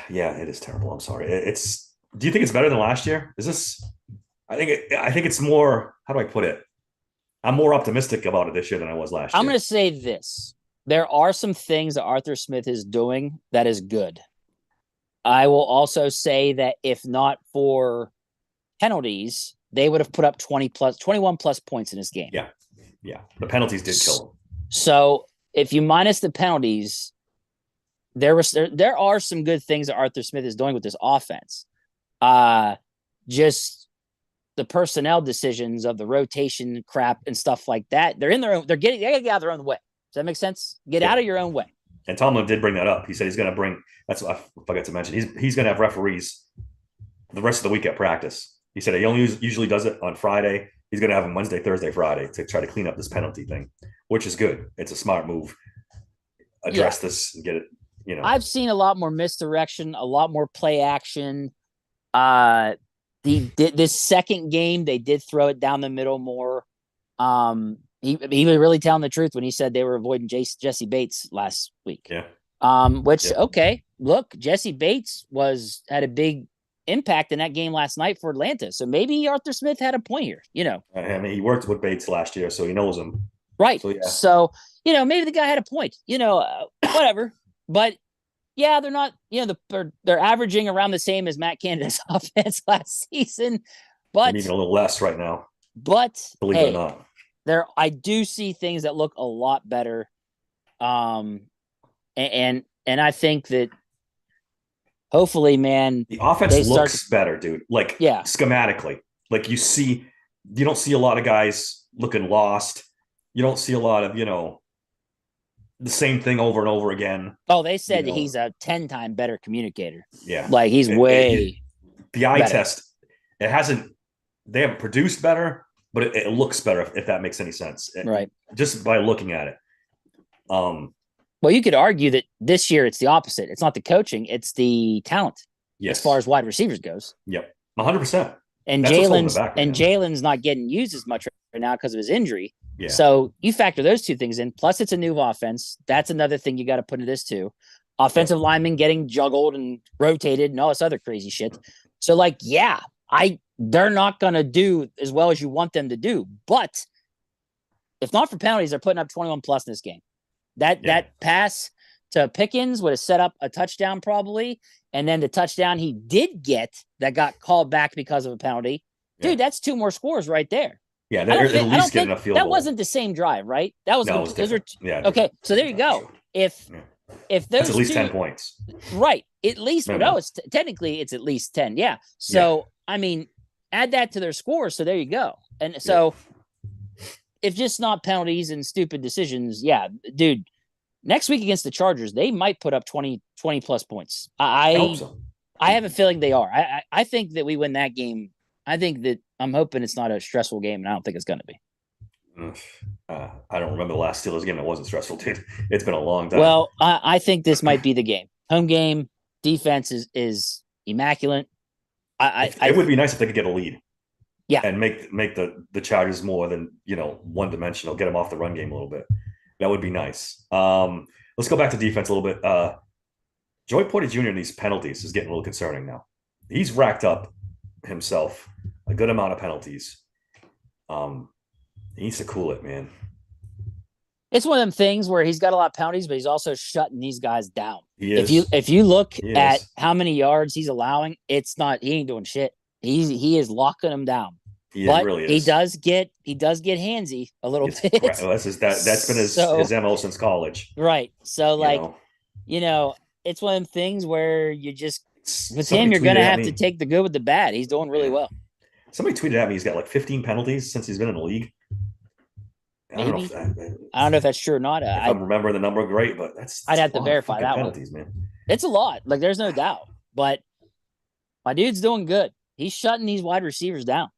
[SPEAKER 1] Yeah, it is terrible. I'm sorry. Do you think it's better than last year? I think it's more, how do I put it? I'm more optimistic about it this year than I was last year.
[SPEAKER 2] I'm going to say this. There are some things that Arthur Smith is doing that is good. I will also say that if not for penalties, they would have put up 21 plus points in this game.
[SPEAKER 1] Yeah. Yeah. The penalties did kill them.
[SPEAKER 2] So if you minus the penalties, there are some good things that Arthur Smith is doing with this offense. Just the personnel decisions of the rotation crap and stuff like that. They gotta get out of their own way. Does that make sense? Get out of your own way.
[SPEAKER 1] And Tomlin did bring that up. He said he's going to bring, that's what I forgot to mention. He's going to have referees the rest of the week at practice. He said he only usually does it on Friday. He's going to have them Wednesday, Thursday, Friday to try to clean up this penalty thing, which is good. It's a smart move. Address this and get it,
[SPEAKER 2] I've seen a lot more misdirection, a lot more play action. This second game, they did throw it down the middle more. He was really telling the truth when he said they were avoiding Jesse Bates last week.
[SPEAKER 1] Yeah.
[SPEAKER 2] Okay. Look, Jesse Bates had a big impact in that game last night for Atlanta. So maybe Arthur Smith had a point here,
[SPEAKER 1] I mean, he worked with Bates last year, so he knows him.
[SPEAKER 2] Right. So maybe the guy had a point, whatever. But yeah, they're not, they're averaging around the same as Matt Canada's offense last season, but
[SPEAKER 1] even a little less right now.
[SPEAKER 2] But
[SPEAKER 1] believe it or not,
[SPEAKER 2] I do see things that look a lot better. And I think that hopefully, man,
[SPEAKER 1] the offense looks better, dude. Like, schematically, like you don't see a lot of guys looking lost. You don't see a lot of, the same thing over and over again.
[SPEAKER 2] Oh, they said that he's a 10-time better communicator.
[SPEAKER 1] Yeah.
[SPEAKER 2] Like he's the
[SPEAKER 1] eye test. They haven't produced better, but it looks better if that makes any sense.
[SPEAKER 2] Right.
[SPEAKER 1] Just by looking at it.
[SPEAKER 2] Well, you could argue that this year it's the opposite. It's not the coaching, it's the talent.
[SPEAKER 1] Yes.
[SPEAKER 2] As far as wide receivers goes.
[SPEAKER 1] Yep. 100%.
[SPEAKER 2] And Jalen's not getting used as much right now because of his injury. Yeah. So you factor those two things in. Plus, it's a new offense. That's another thing you got to put into this too. offensive linemen getting juggled and rotated and all this other crazy shit. So like, yeah, they're not going to do as well as you want them to do. But if not for penalties, they're putting up 21 plus in this game. That pass to Pickens would have set up a touchdown probably. And then the touchdown he did get that got called back because of a penalty. Dude, that's 2 more scores right there.
[SPEAKER 1] Yeah, they're at least getting a field goal.
[SPEAKER 2] That wasn't the same drive, right? That was,
[SPEAKER 1] no, those
[SPEAKER 2] were okay. So there you go. If those
[SPEAKER 1] that's at least 10 points,
[SPEAKER 2] right? At least it's technically it's at least 10. Yeah. So I mean, add that to their score. So there you go. And so if just not penalties and stupid decisions, dude. Next week against the Chargers, they might put up 20 plus points. I hope so. I have a feeling they are. I think that we win that game. I think that I'm hoping it's not a stressful game, and I don't think it's going to be.
[SPEAKER 1] I don't remember the last Steelers game that wasn't stressful, dude. It's been a long time.
[SPEAKER 2] Well, I think this might be the game. Home game, defense is immaculate.
[SPEAKER 1] It would be nice if they could get a lead.
[SPEAKER 2] Yeah.
[SPEAKER 1] And make the Chargers more than, one-dimensional, get them off the run game a little bit. That would be nice. Let's go back to defense a little bit. Joey Porter Jr. in these penalties is getting a little concerning now. He's racked up himself a good amount of penalties. He needs to cool it, man.
[SPEAKER 2] It's one of them things where he's got a lot of penalties, but he's also shutting these guys down.
[SPEAKER 1] He is.
[SPEAKER 2] If you look at how many yards he's allowing, he ain't doing shit. He is locking them down.
[SPEAKER 1] But really
[SPEAKER 2] he does get handsy a little bit.
[SPEAKER 1] That's been his MO since college.
[SPEAKER 2] Right. So it's one of them things where you just with him, you're gonna have to take the good with the bad. He's doing really well.
[SPEAKER 1] Somebody tweeted at me he's got like 15 penalties since he's been in the league. I don't
[SPEAKER 2] know if that's true or not.
[SPEAKER 1] I'm remembering the number great, but I'd
[SPEAKER 2] have to verify that
[SPEAKER 1] penalties, man.
[SPEAKER 2] It's a lot. Like there's no doubt. But my dude's doing good. He's shutting these wide receivers down.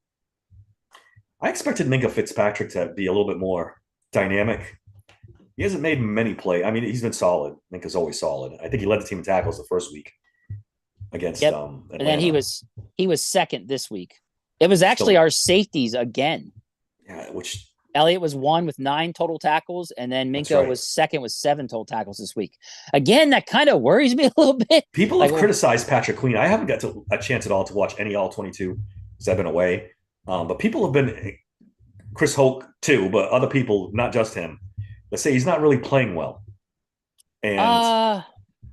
[SPEAKER 1] I expected Minkah Fitzpatrick to be a little bit more dynamic. He hasn't made many plays. I mean, he's been solid. Minkah's always solid. I think he led the team in tackles the first week against Atlanta.
[SPEAKER 2] And then he was second this week. It was actually our safeties again.
[SPEAKER 1] Yeah, which
[SPEAKER 2] Elliott was 1 with 9 total tackles, and then Minkah was second with 7 total tackles this week. Again, that kind of worries me a little bit.
[SPEAKER 1] People have criticized Patrick Queen. I haven't got a chance at all to watch any All-22 because I've been away. But people have been Chris Hoke too, but other people, not just him, that say he's not really playing well. And
[SPEAKER 2] I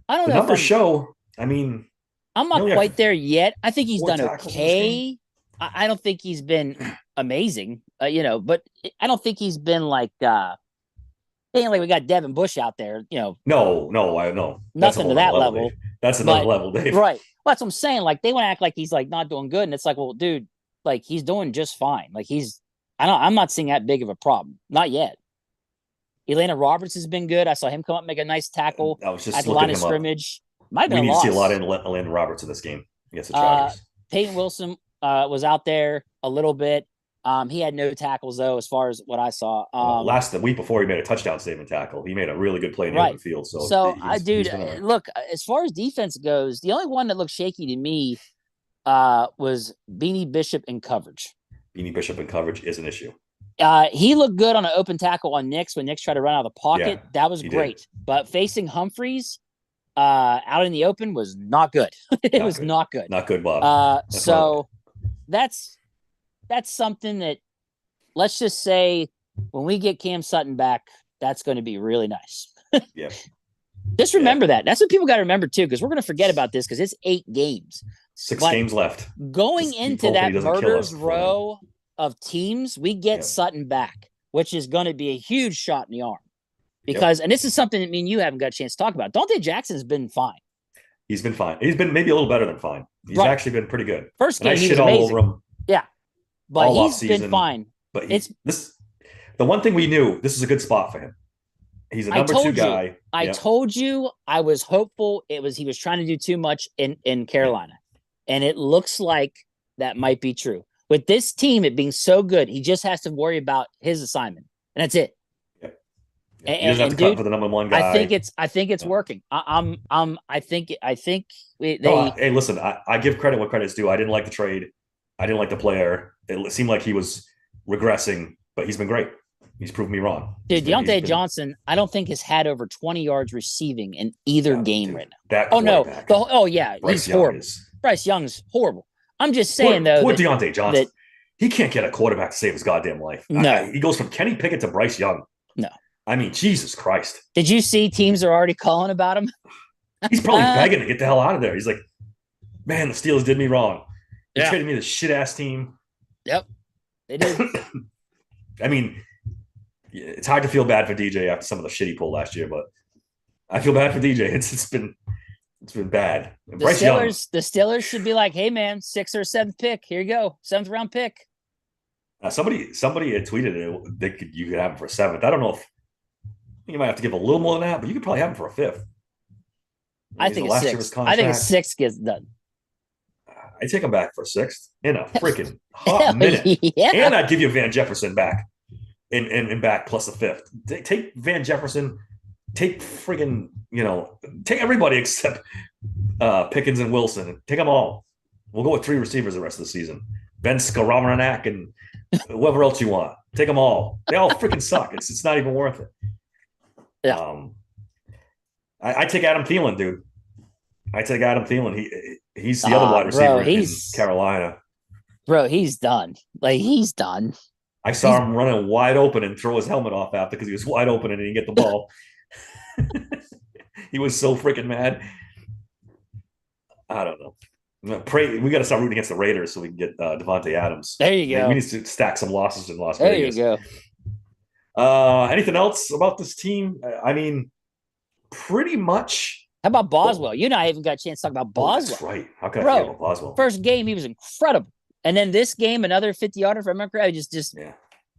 [SPEAKER 2] don't know.
[SPEAKER 1] The numbers show. I mean,
[SPEAKER 2] I'm not quite there yet. I think he's done okay. I don't think he's been amazing, but I don't think he's been like we got Devin Bush out there,
[SPEAKER 1] No, I know.
[SPEAKER 2] Nothing to that level.
[SPEAKER 1] That's another level, Dave.
[SPEAKER 2] Right. Well, that's what I'm saying. Like they want to act like he's like not doing good, and it's like, well, dude, like he's doing just fine. Like I'm not seeing that big of a problem. Not yet. Elena Roberts has been good. I saw him come up and make a nice tackle at the line of scrimmage.
[SPEAKER 1] We need to see a lot in Elena Roberts in this game against the Chargers.
[SPEAKER 2] Peyton Wilson was out there a little bit. He had no tackles though, as far as what I saw.
[SPEAKER 1] The week before, he made a touchdown saving tackle. He made a really good play in the open field.
[SPEAKER 2] Look, as far as defense goes, the only one that looked shaky to me was Beanie Bishop in coverage.
[SPEAKER 1] Beanie Bishop in coverage is an issue.
[SPEAKER 2] He looked good on an open tackle on Nix when Nix tried to run out of the pocket.
[SPEAKER 1] Yeah,
[SPEAKER 2] that was great. Did. But facing Humphreys out in the open was not good. It was not good.
[SPEAKER 1] Not good, Bob.
[SPEAKER 2] That's something that, let's just say, when we get Cam Sutton back, that's going to be really nice.
[SPEAKER 1] Yeah.
[SPEAKER 2] Just remember that. That's what people got to remember too, because we're going to forget about this because it's 8 games.
[SPEAKER 1] 6 games left.
[SPEAKER 2] Going into that murder's row of teams, we get Sutton back, which is going to be a huge shot in the arm. Because, and this is something that me and you haven't got a chance to talk about. Dante Jackson's been fine.
[SPEAKER 1] He's been fine. He's been maybe a little better than fine. He's actually been pretty good.
[SPEAKER 2] First game, he was amazing. All over him. Yeah. But he's been fine.
[SPEAKER 1] But the one thing we knew, this is a good spot for him. He's a number 2 guy.
[SPEAKER 2] I told you I was hopeful he was trying to do too much in Carolina. And it looks like that might be true. With this team, it being so good, he just has to worry about his assignment. And that's it.
[SPEAKER 1] Yeah. He doesn't have to cut for the number 1 guy.
[SPEAKER 2] I think it's working. I think
[SPEAKER 1] hey, listen, I give credit what credit's due. I didn't like the trade. I didn't like the player. It seemed like he was regressing, but he's been great. He's proven me wrong.
[SPEAKER 2] Dude,
[SPEAKER 1] He's
[SPEAKER 2] Deontay
[SPEAKER 1] been
[SPEAKER 2] Johnson, I don't think has had over 20 yards receiving in either game
[SPEAKER 1] dude,
[SPEAKER 2] right now.
[SPEAKER 1] that
[SPEAKER 2] Oh no,
[SPEAKER 1] quarterback.
[SPEAKER 2] oh yeah,
[SPEAKER 1] Bryce
[SPEAKER 2] he's
[SPEAKER 1] Young
[SPEAKER 2] horrible.
[SPEAKER 1] is
[SPEAKER 2] Bryce Young's horrible. I'm just saying though
[SPEAKER 1] poor
[SPEAKER 2] that,
[SPEAKER 1] Deontay Johnson.
[SPEAKER 2] that
[SPEAKER 1] He can't get a quarterback to save his goddamn life.
[SPEAKER 2] No.
[SPEAKER 1] He goes from Kenny Pickett to Bryce Young.
[SPEAKER 2] No.
[SPEAKER 1] I mean, Jesus Christ.
[SPEAKER 2] Did you see teams are already calling about him?
[SPEAKER 1] He's probably begging to get the hell out of there. He's like, man, the Steelers did me wrong. They
[SPEAKER 2] Yeah.
[SPEAKER 1] traded me this shit ass team.
[SPEAKER 2] Yep, they did.
[SPEAKER 1] I mean, it's hard to feel bad for DJ after some of the shit he pulled last year, but I feel bad for DJ. It's been bad.
[SPEAKER 2] The Steelers should be like, hey man, 6th or 7th pick. Here you go. 7th round pick.
[SPEAKER 1] Somebody had tweeted it. You could have him for a 7th. I don't know if you might have to give a little more than that, but you could probably have him for a 5th.
[SPEAKER 2] I think it's 6th. I think it's 6th gets done.
[SPEAKER 1] I take him back for a 6th in a freaking hot minute.
[SPEAKER 2] Yeah.
[SPEAKER 1] And I'd give you Van Jefferson back and back plus a 5th. Take Van Jefferson, take friggin', take everybody except Pickens and Wilson. Take them all. We'll go with 3 receivers the rest of the season. Ben Skowronek and whoever else you want. Take them all. They all freaking suck. It's not even worth it.
[SPEAKER 2] Yeah.
[SPEAKER 1] I take Adam Thielen, dude. I take Adam Thielen. He's the other wide receiver in Carolina.
[SPEAKER 2] Bro, he's done. Like, he's done.
[SPEAKER 1] I saw him running wide open and throw his helmet off after because he was wide open and he didn't get the ball. He was so freaking mad. I don't know. We got to start rooting against the Raiders so we can get Devontae Adams.
[SPEAKER 2] There you go.
[SPEAKER 1] We need to stack some losses in Las
[SPEAKER 2] Vegas. There you
[SPEAKER 1] go. Anything else about this team? I mean, pretty much.
[SPEAKER 2] How about Boswell? You and I haven't got a chance to talk about Boswell.
[SPEAKER 1] That's right. How can I forget about Boswell?
[SPEAKER 2] First game, he was incredible. And then this game, another 50-yarder, if I remember correctly,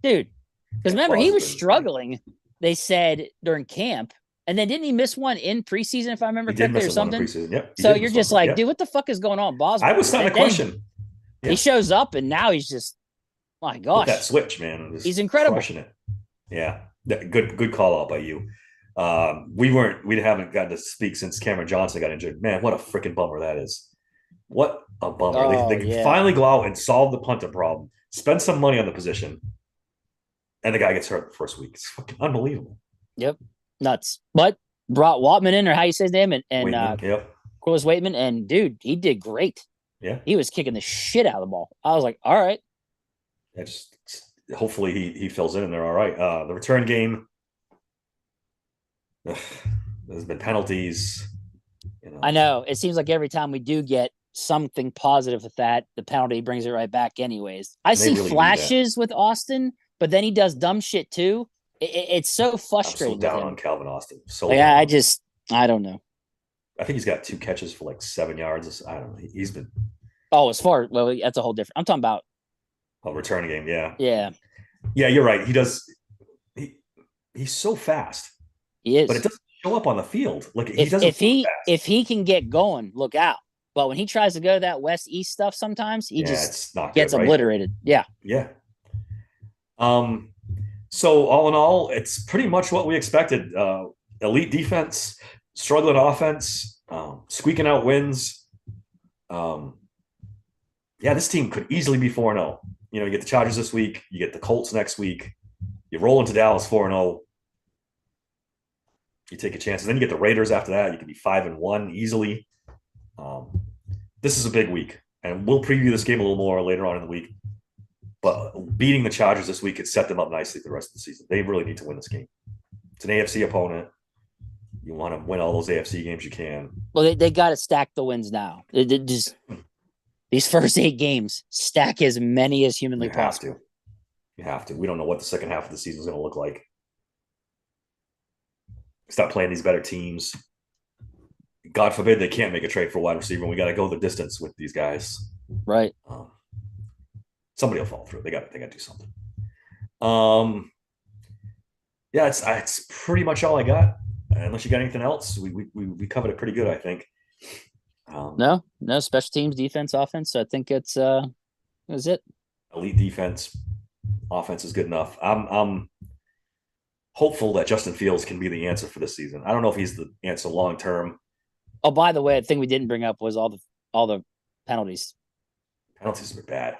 [SPEAKER 2] dude. Because remember, he was struggling, they said, during camp. And then didn't he miss one in preseason, if I remember correctly, or something?
[SPEAKER 1] Yep,
[SPEAKER 2] so you're just like, dude, what the fuck is going on, Boswell?
[SPEAKER 1] I was starting to question.
[SPEAKER 2] He shows up, and now he's just, my gosh.
[SPEAKER 1] That switch, man.
[SPEAKER 2] He's incredible.
[SPEAKER 1] Crushing it. Yeah. Good call out by you. We haven't gotten to speak since Cameron Johnson got injured. Man, what a freaking bummer that is. What a bummer. They can finally go out and solve the punter problem, spend some money on the position, and the guy gets hurt the first week. It's fucking unbelievable.
[SPEAKER 2] Yep. Nuts. But brought Wattman in, or how you say his name, and Corliss Waitman, and dude, he did great.
[SPEAKER 1] Yeah.
[SPEAKER 2] He was kicking the shit out of the ball. I was like, all right.
[SPEAKER 1] Hopefully he fills in and they're all right. The return game, there's been penalties.
[SPEAKER 2] I know. It seems like every time we do get something positive with that, the penalty brings it right back anyways. I see really flashes with Austin, but then he does dumb shit too. It's so frustrating.
[SPEAKER 1] I'm so down on Calvin Austin.
[SPEAKER 2] I don't know.
[SPEAKER 1] I think he's got 2 catches for like 7 yards. I don't know. He's been.
[SPEAKER 2] Oh, that's a whole different. I'm talking about
[SPEAKER 1] a return game. Yeah.
[SPEAKER 2] Yeah.
[SPEAKER 1] Yeah, you're right. He does. He's so fast.
[SPEAKER 2] He is,
[SPEAKER 1] but it doesn't show up on the field. Like
[SPEAKER 2] if he can get going, look out. But when he tries to go to that west-east stuff, sometimes he just gets obliterated. Yeah.
[SPEAKER 1] Yeah. So all in all, it's pretty much what we expected. Elite defense, struggling offense, squeaking out wins. This team could easily be 4-0. You get the Chargers this week, you get the Colts next week, you roll into Dallas 4-0. You take a chance, and then you get the Raiders after that. You could be 5-1 easily. This is a big week, and we'll preview this game a little more later on in the week. But beating the Chargers this week could set them up nicely for the rest of the season. They really need to win this game. It's an AFC opponent. You want to win all those AFC games you can.
[SPEAKER 2] Well, they got to stack the wins now. These first 8 games, stack as many as humanly possible.
[SPEAKER 1] You have to. We don't know what the second half of the season is going to look like. Stop playing these better teams. God forbid they can't make a trade for a wide receiver, and we got to go the distance with these guys.
[SPEAKER 2] Right.
[SPEAKER 1] Somebody will fall through. They got to do something. It's pretty much all I got. Unless you got anything else, we covered it pretty good, I think.
[SPEAKER 2] No, special teams, defense, offense. So I think that was it.
[SPEAKER 1] Elite defense, offense is good enough. I'm hopeful that Justin Fields can be the answer for this season. I don't know if he's the answer long term.
[SPEAKER 2] Oh, by the way, the thing we didn't bring up was all the penalties.
[SPEAKER 1] Penalties were bad.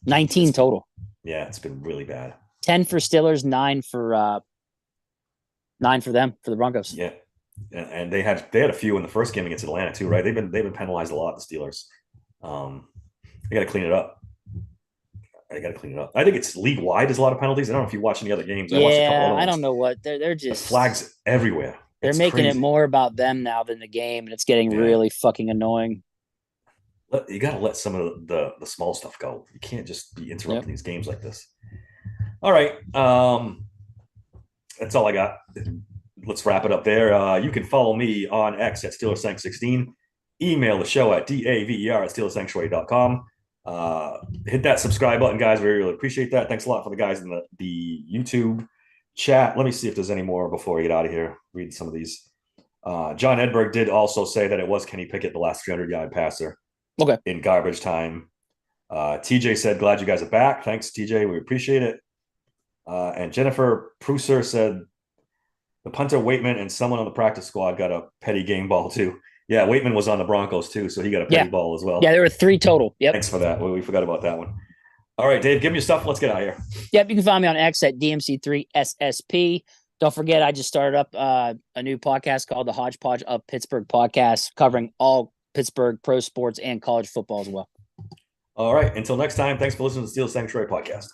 [SPEAKER 2] 19 total.
[SPEAKER 1] Yeah, it's been really bad.
[SPEAKER 2] 10 for Steelers, 9 for them, for the Broncos.
[SPEAKER 1] Yeah. And they had a few in the first game against Atlanta too, right? They've been penalized a lot, the Steelers. They got to clean it up. I think it's league wide. There's a lot of penalties. I don't know if you watch any other games.
[SPEAKER 2] I don't know what they're just
[SPEAKER 1] the flags everywhere.
[SPEAKER 2] They're making it more about them now than the game, and it's getting really fucking annoying.
[SPEAKER 1] You got to let some of the small stuff go. You can't just be interrupting these games like this. All right. That's all I got. Let's wrap it up there. You can follow me on X at SteelersSanct16. Email the show at daver@SteelersSanctuary.com. Hit that subscribe button, guys. We really appreciate that. Thanks a lot for the guys in the YouTube chat. Let me see if there's any more before we get out of here. Read some of these. John Edberg did also say that it was Kenny Pickett, the last 300-yard passer.
[SPEAKER 2] Okay.
[SPEAKER 1] In garbage time. TJ said, glad you guys are back. Thanks, TJ. We appreciate it. And Jennifer Pruser said, the punter Waitman and someone on the practice squad got a petty game ball too. Yeah, Waitman was on the Broncos too, so he got a petty ball as well.
[SPEAKER 2] Yeah, there were 3 total. Yep.
[SPEAKER 1] Thanks for that. We forgot about that one. All right, Dave, give me your stuff. Let's get out of here.
[SPEAKER 2] Yep, you can find me on X at DMC3SSP. Don't forget, I just started up a new podcast called the Hodgepodge of Pittsburgh podcast, covering all Pittsburgh pro sports and college football as well.
[SPEAKER 1] All right, until next time, thanks for listening to the Steel Sanctuary podcast.